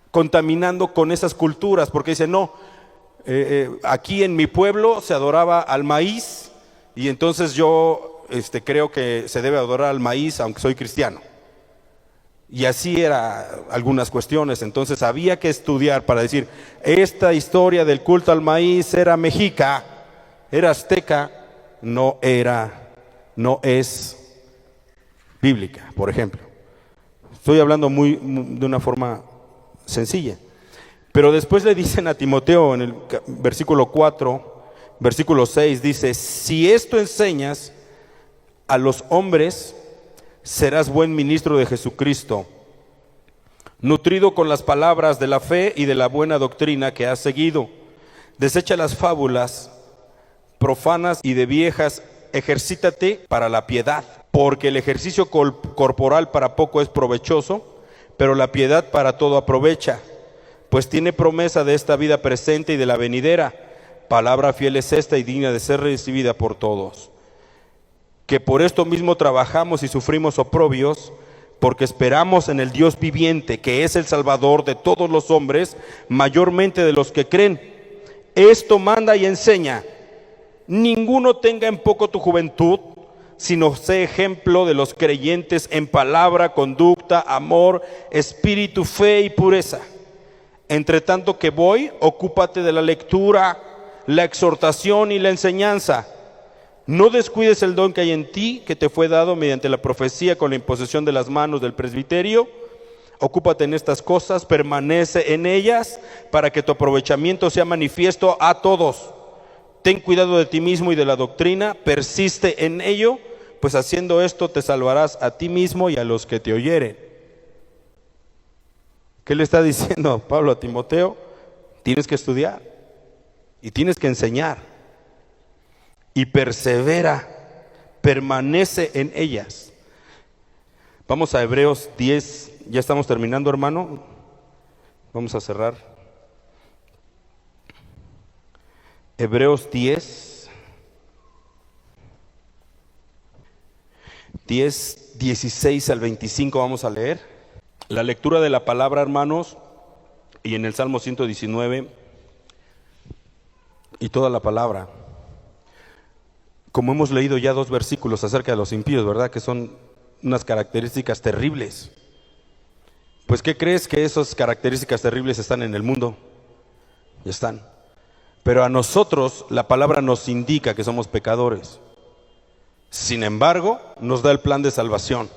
contaminando con esas culturas, porque dice, no, aquí en mi pueblo se adoraba al maíz, y entonces yo creo que se debe adorar al maíz aunque soy cristiano. Y así eran algunas cuestiones. Entonces había que estudiar para decir, esta historia del culto al maíz era mexica, era azteca, no es bíblica, por ejemplo. Estoy hablando de una forma sencilla. Pero después le dicen a Timoteo en el versículo 4, versículo 6, dice, si esto enseñas a los hombres, serás buen ministro de Jesucristo, nutrido con las palabras de la fe y de la buena doctrina que has seguido. Desecha las fábulas profanas y de viejas, ejercítate para la piedad, porque el ejercicio corporal para poco es provechoso, pero la piedad para todo aprovecha, pues tiene promesa de esta vida presente y de la venidera. Palabra fiel es esta y digna de ser recibida por todos. Que por esto mismo trabajamos y sufrimos oprobios, porque esperamos en el Dios viviente, que es el Salvador de todos los hombres, mayormente de los que creen. Esto manda y enseña: ninguno tenga en poco tu juventud, sino sé ejemplo de los creyentes en palabra, conducta, amor, espíritu, fe y pureza. Entre tanto que voy, ocúpate de la lectura, la exhortación y la enseñanza. No descuides el don que hay en ti, que te fue dado mediante la profecía con la imposición de las manos del presbiterio. Ocúpate en estas cosas, permanece en ellas, para que tu aprovechamiento sea manifiesto a todos. Ten cuidado de ti mismo y de la doctrina, persiste en ello, pues haciendo esto te salvarás a ti mismo y a los que te oyeren. ¿Qué le está diciendo Pablo a Timoteo? Tienes que estudiar y tienes que enseñar. Y persevera, permanece en ellas. Vamos a Hebreos 10, ya estamos terminando, hermano. Vamos a cerrar. Hebreos 10, 16 al 25 vamos a leer. La lectura de la palabra, hermanos, y en el Salmo 119, y toda la palabra. Como hemos leído ya 2 versículos acerca de los impíos, ¿verdad? Que son unas características terribles. Pues ¿qué crees? Que esas características terribles están en el mundo. Y están. Pero a nosotros la palabra nos indica que somos pecadores. Sin embargo, nos da el plan de salvación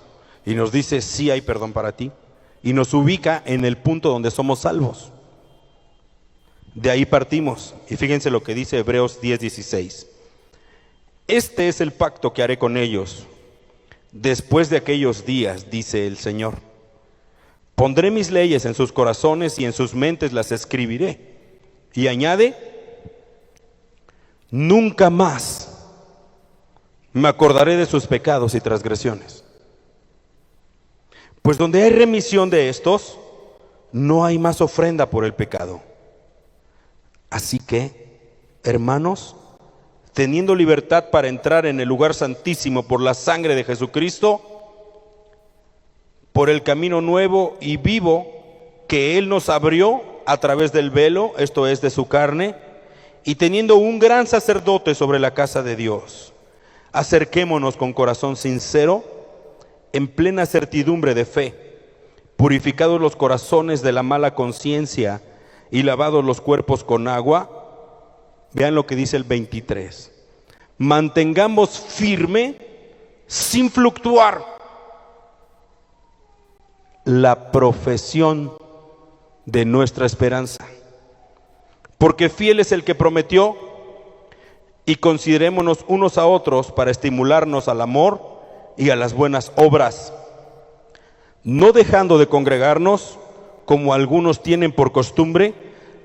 y nos dice, sí hay perdón para ti. Y nos ubica en el punto donde somos salvos. De ahí partimos. Y fíjense lo que dice Hebreos 10:16. Este es el pacto que haré con ellos después de aquellos días, dice el Señor. Pondré mis leyes en sus corazones y en sus mentes las escribiré. Y añade, nunca más me acordaré de sus pecados y transgresiones. Pues donde hay remisión de estos, no hay más ofrenda por el pecado. Así que, hermanos, teniendo libertad para entrar en el lugar santísimo por la sangre de Jesucristo, por el camino nuevo y vivo que Él nos abrió a través del velo, esto es, de su carne, y teniendo un gran sacerdote sobre la casa de Dios, acerquémonos con corazón sincero, en plena certidumbre de fe, purificados los corazones de la mala conciencia y lavados los cuerpos con agua. Vean lo que dice el 23. Mantengamos firme, sin fluctuar, la profesión de nuestra esperanza. Porque fiel es el que prometió. y considerémonos unos a otros para estimularnos al amor y a las buenas obras, no dejando de congregarnos como algunos tienen por costumbre,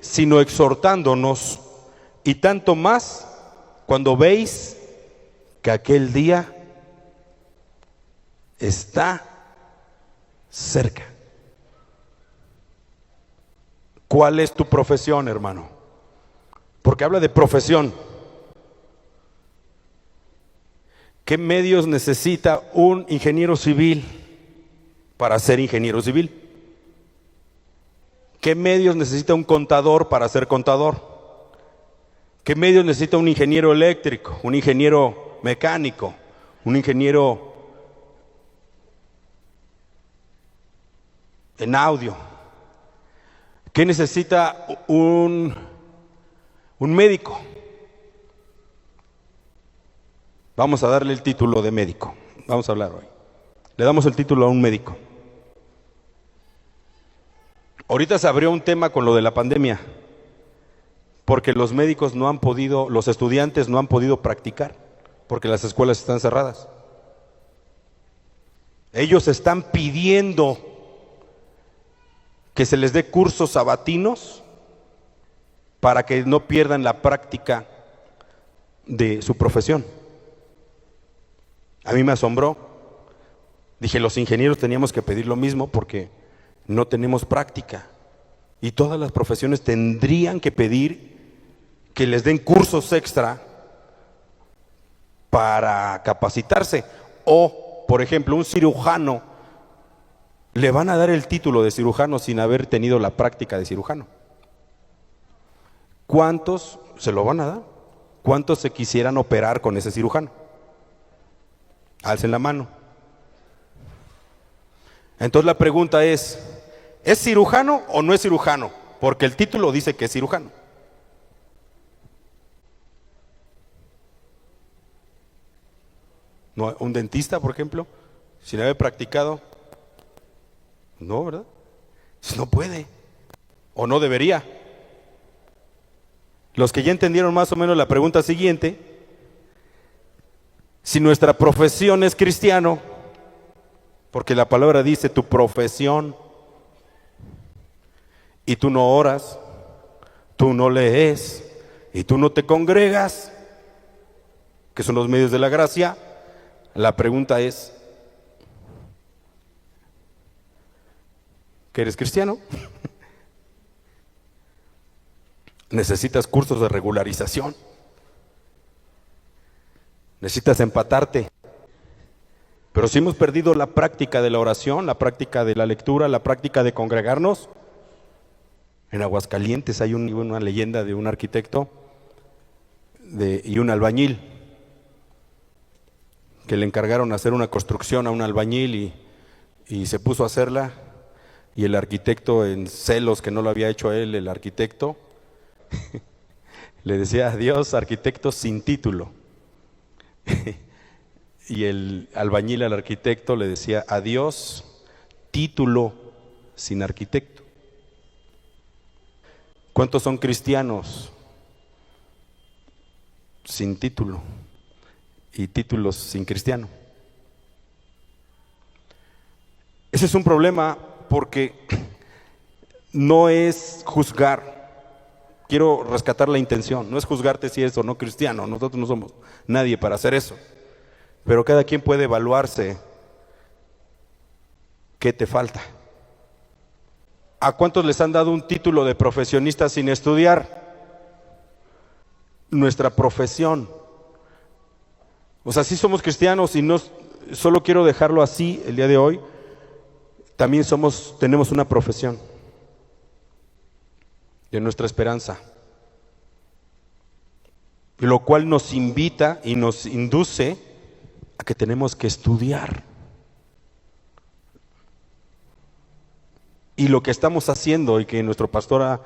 sino exhortándonos, y tanto más cuando veis que aquel día está cerca. ¿Cuál es tu profesión, hermano? Porque habla de profesión. ¿Qué medios necesita un ingeniero civil para ser ingeniero civil? ¿Qué medios necesita un contador para ser contador? ¿Qué medios necesita un ingeniero eléctrico, un ingeniero mecánico, un ingeniero en audio? ¿Qué necesita un médico? Vamos a darle el título de médico. Vamos a hablar hoy. Le damos el título a un médico. Ahorita se abrió un tema con lo de la pandemia, porque los médicos no han podido, los estudiantes no han podido practicar, porque las escuelas están cerradas. Ellos están pidiendo que se les dé cursos sabatinos para que no pierdan la práctica de su profesión. A mí me asombró. Dije, los ingenieros teníamos que pedir lo mismo porque no tenemos práctica. Y todas las profesiones tendrían que pedir que les den cursos extra para capacitarse. O, por ejemplo, un cirujano, le van a dar el título de cirujano sin haber tenido la práctica de cirujano. ¿Cuántos se lo van a dar? ¿Cuántos se quisieran operar con ese cirujano? Alcen la mano. Entonces la pregunta es cirujano o no es cirujano? Porque el título dice que es cirujano. No, un dentista, por ejemplo, sin haber practicado, no, ¿verdad? No puede, o no debería. Los que ya entendieron más o menos la pregunta siguiente: si nuestra profesión es cristiano, porque la palabra dice tu profesión, y tú no oras, tú no lees, y tú no te congregas, que son los medios de la gracia, la pregunta es: ¿que eres cristiano? Necesitas cursos de regularización. Necesitas empatarte. Pero si hemos perdido la práctica de la oración, la práctica de la lectura, la práctica de congregarnos. En Aguascalientes hay una leyenda de un arquitecto y un albañil que le encargaron hacer una construcción a un albañil y se puso a hacerla, y el arquitecto, en celos que no lo había hecho él, el arquitecto, le decía: adiós, arquitecto sin título. Y el albañil al arquitecto le decía: adiós, título sin arquitecto. ¿Cuántos son cristianos sin título y títulos sin cristiano? Ese es un problema, porque no es juzgar. Quiero rescatar la intención. No es juzgarte si eres o no cristiano. Nosotros no somos nadie para hacer eso. Pero cada quien puede evaluarse qué te falta. ¿A cuántos les han dado un título de profesionista sin estudiar? Nuestra profesión. O sea, sí somos cristianos, y no solo quiero dejarlo así el día de hoy. También tenemos una profesión de nuestra esperanza, y lo cual nos invita y nos induce a que tenemos que estudiar. Y lo que estamos haciendo y que nuestro pastor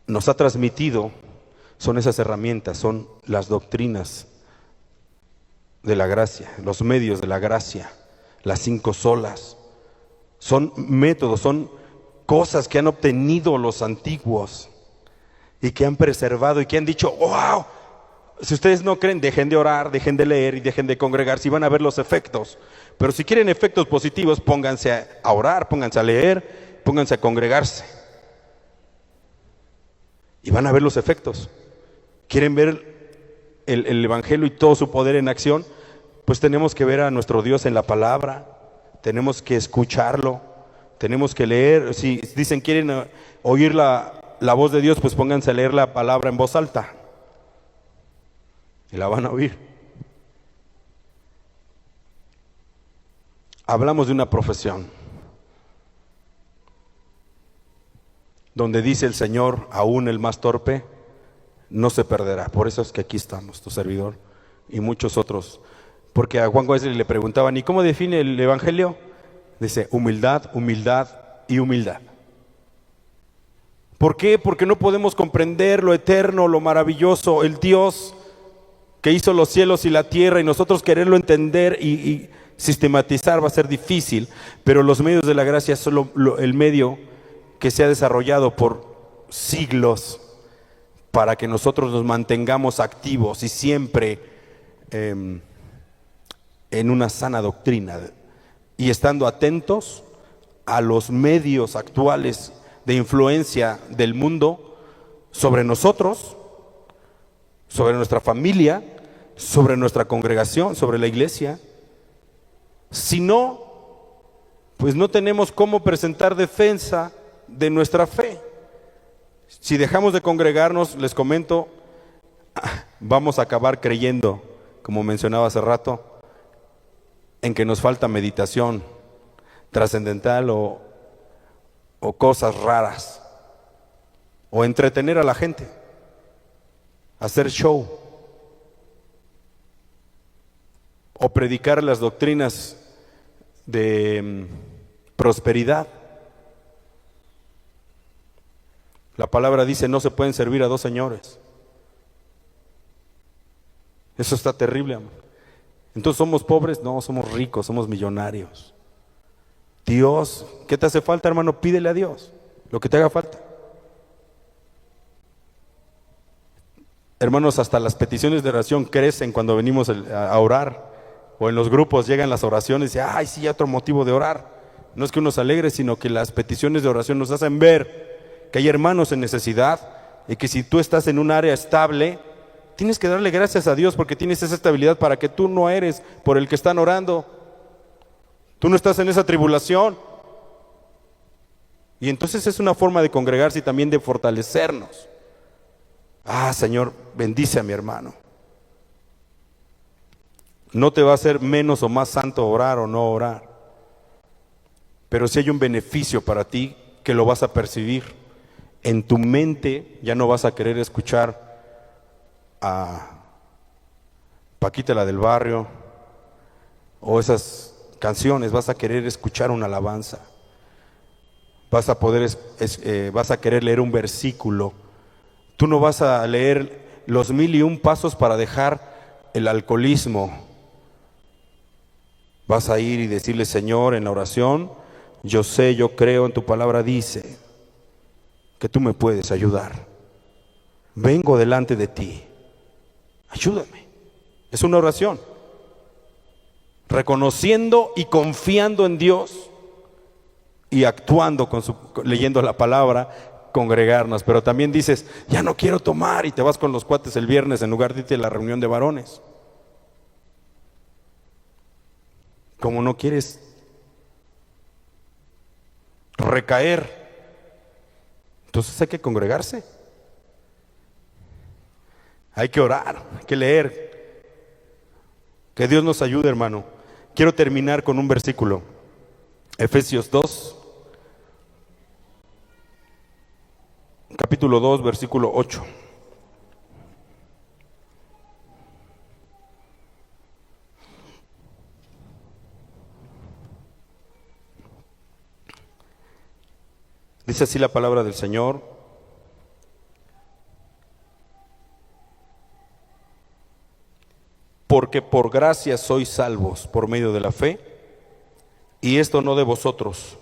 nos ha transmitido son esas herramientas, son las doctrinas de la gracia, los medios de la gracia, las 5 solas. Son métodos, son cosas que han obtenido los antiguos y que han preservado y que han dicho: wow, Si ustedes no creen, dejen de orar, dejen de leer y dejen de congregarse y van a ver los efectos. Pero si quieren efectos positivos, pónganse a orar, pónganse a leer, pónganse a congregarse. Y van a ver los efectos. ¿Quieren ver el Evangelio y todo su poder en acción? Pues tenemos que ver a nuestro Dios en la palabra, tenemos que escucharlo, tenemos que leer. Si dicen quieren oír la voz de Dios, pues pónganse a leer la palabra en voz alta y la van a oír. Hablamos de una profesión donde dice el Señor, aún el más torpe no se perderá. Por eso es que aquí estamos, tu servidor y muchos otros. Porque a Juan Wesley le preguntaban, ¿y cómo define el Evangelio? Dice, humildad, humildad y humildad. ¿Por qué? Porque no podemos comprender lo eterno, lo maravilloso, el Dios que hizo los cielos y la tierra, y nosotros quererlo entender y sistematizar va a ser difícil, pero los medios de la gracia son el medio que se ha desarrollado por siglos para que nosotros nos mantengamos activos y siempre en una sana doctrina y estando atentos a los medios actuales de influencia del mundo sobre nosotros, sobre nuestra familia, sobre nuestra congregación, sobre la iglesia. Si no, pues no tenemos cómo presentar defensa de nuestra fe. Si dejamos de congregarnos, les comento, vamos a acabar creyendo, como mencionaba hace rato, en que nos falta meditación trascendental o cosas raras, o entretener a la gente, hacer show, o predicar las doctrinas de prosperidad. La palabra dice, no se pueden servir a dos señores. Eso está terrible, amor. Entonces, ¿somos pobres? No, somos ricos, somos millonarios. Dios, ¿qué te hace falta, hermano? Pídele a Dios lo que te haga falta. Hermanos, hasta las peticiones de oración crecen cuando venimos a orar, o en los grupos llegan las oraciones y ay, sí, otro motivo de orar. No es que uno se alegre, sino que las peticiones de oración nos hacen ver que hay hermanos en necesidad y que si tú estás en un área estable, tienes que darle gracias a Dios porque tienes esa estabilidad para que tú no eres por el que están orando. Tú no estás en esa tribulación. Y entonces es una forma de congregarse y también de fortalecernos. Ah, Señor, bendice a mi hermano. No te va a hacer menos o más santo orar o no orar. Pero si hay un beneficio para ti que lo vas a percibir. En tu mente ya no vas a querer escuchar a Paquita la del barrio o esas canciones, vas a querer escuchar una alabanza, vas a querer leer un versículo. Tú no vas a leer los 1001 pasos para dejar el alcoholismo. Vas a ir y decirle, Señor, en la oración, yo sé, yo creo, en tu palabra dice que tú me puedes ayudar. Vengo delante de ti. Ayúdame. Es una oración. Reconociendo y confiando en Dios y actuando leyendo la palabra, congregarnos. Pero también dices, ya no quiero tomar y te vas con los cuates el viernes en lugar de irte a la reunión de varones. Como no quieres recaer, entonces hay que congregarse. Hay que orar, hay que leer. Que Dios nos ayude, hermano. Quiero terminar con un versículo. Efesios 2, capítulo 2, versículo 8. Dice así la palabra del Señor: porque por gracia sois salvos por medio de la fe, y esto no de vosotros,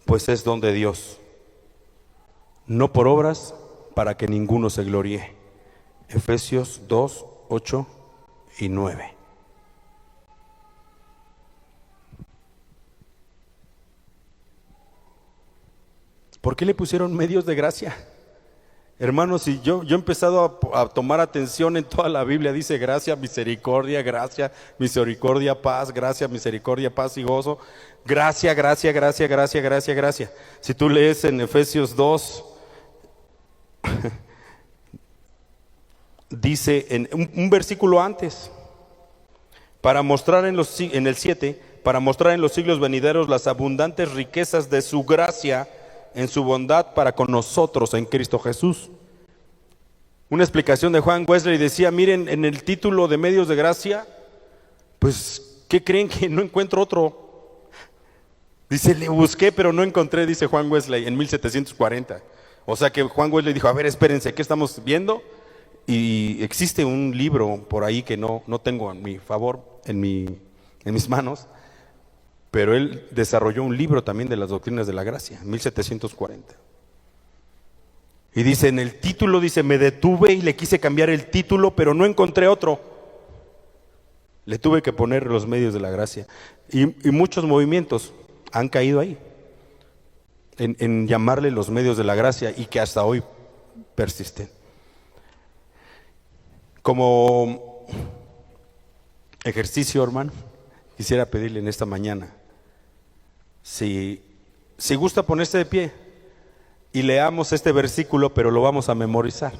pues es don de Dios, no por obras, para que ninguno se gloríe. Efesios 2, 8 y 9. ¿Por qué le pusieron medios de gracia? Hermanos, si yo he empezado a tomar atención en toda la Biblia, dice gracia, misericordia, paz, gracia, misericordia, paz y gozo. Gracia, gracia, gracia, gracia, gracia, gracia. Si tú lees en Efesios 2, dice en un versículo antes, para mostrar en el 7, para mostrar en los siglos venideros las abundantes riquezas de su gracia en su bondad para con nosotros en Cristo Jesús. Una explicación de Juan Wesley decía, miren, en el título de medios de gracia, pues, ¿qué creen? Que no encuentro otro. Dice, le busqué, pero no encontré, dice Juan Wesley, en 1740. O sea que Juan Wesley dijo, a ver, espérense, ¿qué estamos viendo? Y existe un libro por ahí que no tengo en mi favor, en mis manos, pero él desarrolló un libro también de las doctrinas de la gracia, en 1740. Y dice, en el título, dice, me detuve y le quise cambiar el título, pero no encontré otro. Le tuve que poner los medios de la gracia. Y muchos movimientos han caído ahí, en llamarle los medios de la gracia, y que hasta hoy persisten. Como ejercicio, hermano, quisiera pedirle en esta mañana, si gusta ponerse de pie y leamos este versículo, pero lo vamos a memorizar.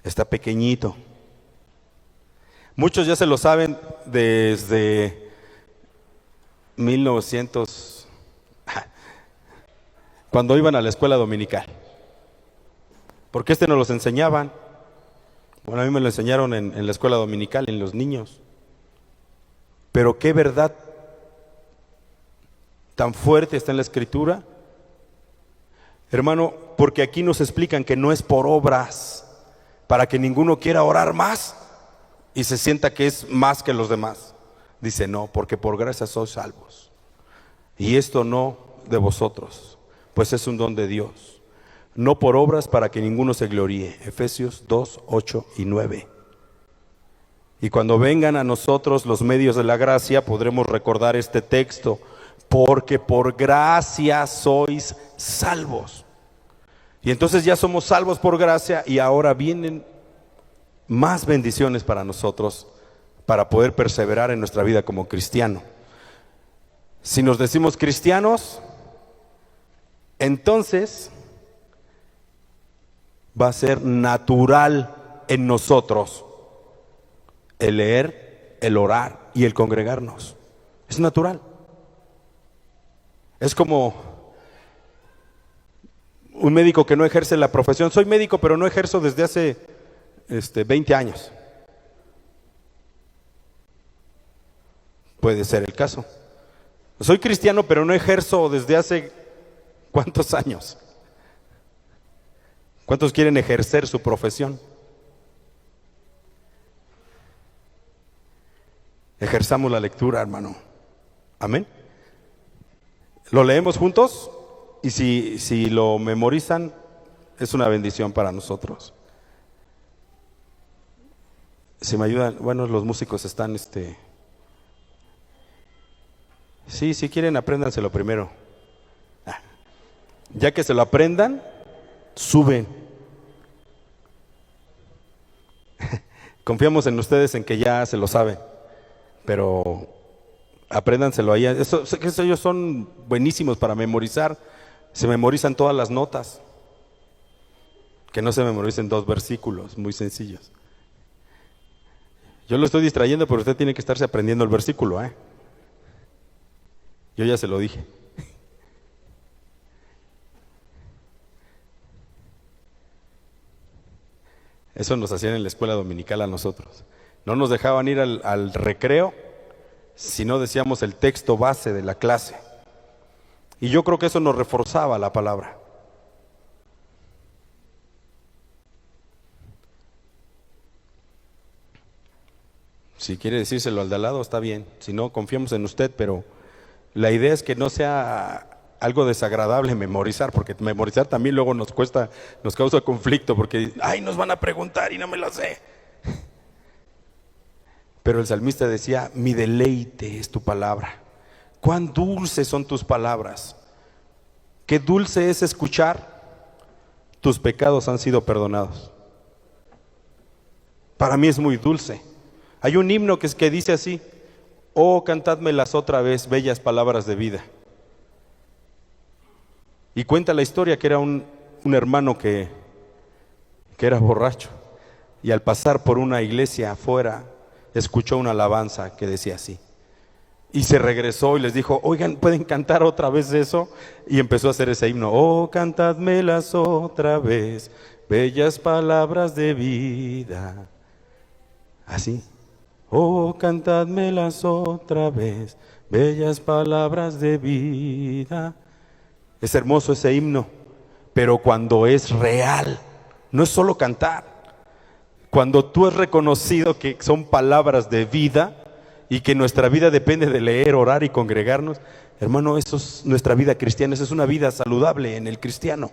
Está pequeñito. Muchos ya se lo saben desde 1900, cuando iban a la escuela dominical. Porque nos los enseñaban. Bueno, a mí me lo enseñaron en la escuela dominical, en los niños. Pero qué verdad tan fuerte está en la Escritura, hermano, porque aquí nos explican que no es por obras, para que ninguno quiera orar más y se sienta que es más que los demás. Dice, no, porque por gracia sois salvos. Y esto no de vosotros, pues es un don de Dios. No por obras para que ninguno se gloríe. Efesios 2, 8 y 9. Y cuando vengan a nosotros los medios de la gracia, podremos recordar este texto. Porque por gracia sois salvos. Y entonces ya somos salvos por gracia, y ahora vienen más bendiciones para nosotros, para poder perseverar en nuestra vida como cristiano. Si nos decimos cristianos, entonces va a ser natural en nosotros el leer, el orar y el congregarnos. Es natural. Es como un médico que no ejerce la profesión. Soy médico, pero no ejerzo desde hace 20 años. Puede ser el caso. Soy cristiano, pero no ejerzo desde hace ¿cuántos años? ¿Cuántos quieren ejercer su profesión? Ejerzamos la lectura, hermano. Amén. Lo leemos juntos, y si lo memorizan, es una bendición para nosotros. Si me ayudan, bueno, los músicos están, sí, si quieren, apréndanselo primero. Ya que se lo aprendan, suben. Confiamos en ustedes en que ya se lo saben, pero apréndanselo ahí. Ellos son buenísimos para memorizar. Se memorizan todas las notas. Que no se memoricen 2 versículos muy sencillos. Yo lo estoy distrayendo, pero usted tiene que estarse aprendiendo el versículo, Yo ya se lo dije. Eso nos hacían en la escuela dominical a nosotros. No nos dejaban ir al recreo si no decíamos el texto base de la clase. Y yo creo que eso nos reforzaba la palabra. Si quiere decírselo al de al lado, está bien. Si no, confiamos en usted, pero la idea es que no sea algo desagradable memorizar, porque memorizar también luego nos cuesta, nos causa conflicto, porque ay, nos van a preguntar y no me lo sé. Pero el salmista decía: mi deleite es tu palabra. Cuán dulces son tus palabras. Qué dulce es escuchar: tus pecados han sido perdonados. Para mí es muy dulce. Hay un himno que dice así: oh, cantádmelas otra vez, bellas palabras de vida. Y cuenta la historia que era un hermano que era borracho, y al pasar por una iglesia afuera escuchó una alabanza que decía así, y se regresó y les dijo: oigan, ¿pueden cantar otra vez eso? Y empezó a hacer ese himno: oh, cantádmelas otra vez, bellas palabras de vida. Así: oh, cantádmelas otra vez, bellas palabras de vida. Es hermoso ese himno, pero cuando es real, no es solo cantar. Cuando tú has reconocido que son palabras de vida y que nuestra vida depende de leer, orar y congregarnos, hermano, eso es nuestra vida cristiana. Esa es una vida saludable en el cristiano.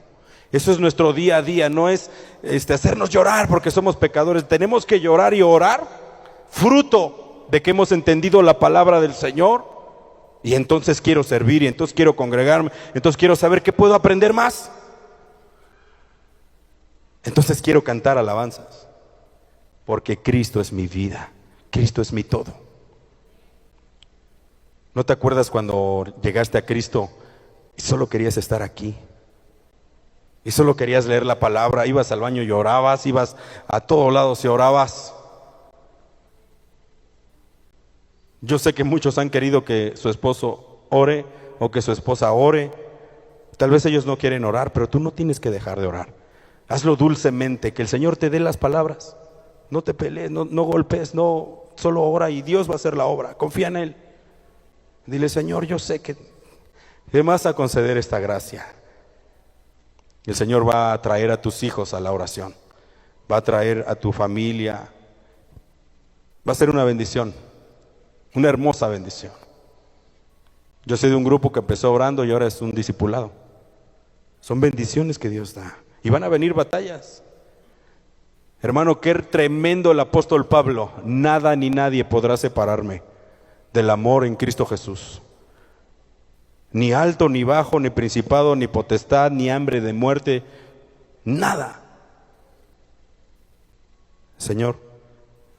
Eso es nuestro día a día. No es hacernos llorar porque somos pecadores. Tenemos que llorar y orar fruto de que hemos entendido la palabra del Señor. Y entonces quiero servir, y entonces quiero congregarme, entonces quiero saber qué puedo aprender más. Entonces quiero cantar alabanzas, porque Cristo es mi vida, Cristo es mi todo. ¿No te acuerdas cuando llegaste a Cristo y solo querías estar aquí? Y solo querías leer la palabra, ibas al baño y orabas, ibas a todos lados y orabas. Yo sé que muchos han querido que su esposo ore o que su esposa ore. Tal vez ellos no quieren orar, pero tú no tienes que dejar de orar. Hazlo dulcemente, que el Señor te dé las palabras. No te pelees, no golpes, no, solo ora y Dios va a hacer la obra. Confía en Él. Dile: Señor, yo sé que me vas a conceder esta gracia. El Señor va a traer a tus hijos a la oración. Va a traer a tu familia. Va a ser una bendición. Una hermosa bendición. Yo sé de un grupo que empezó orando y ahora es un discipulado. Son bendiciones que Dios da. Y van a venir batallas. Hermano, qué tremendo el apóstol Pablo: nada ni nadie podrá separarme del amor en Cristo Jesús. Ni alto, ni bajo, ni principado, ni potestad, ni hambre de muerte. Nada. Señor,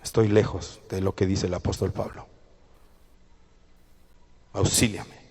estoy lejos de lo que dice el apóstol Pablo. Auxíliame.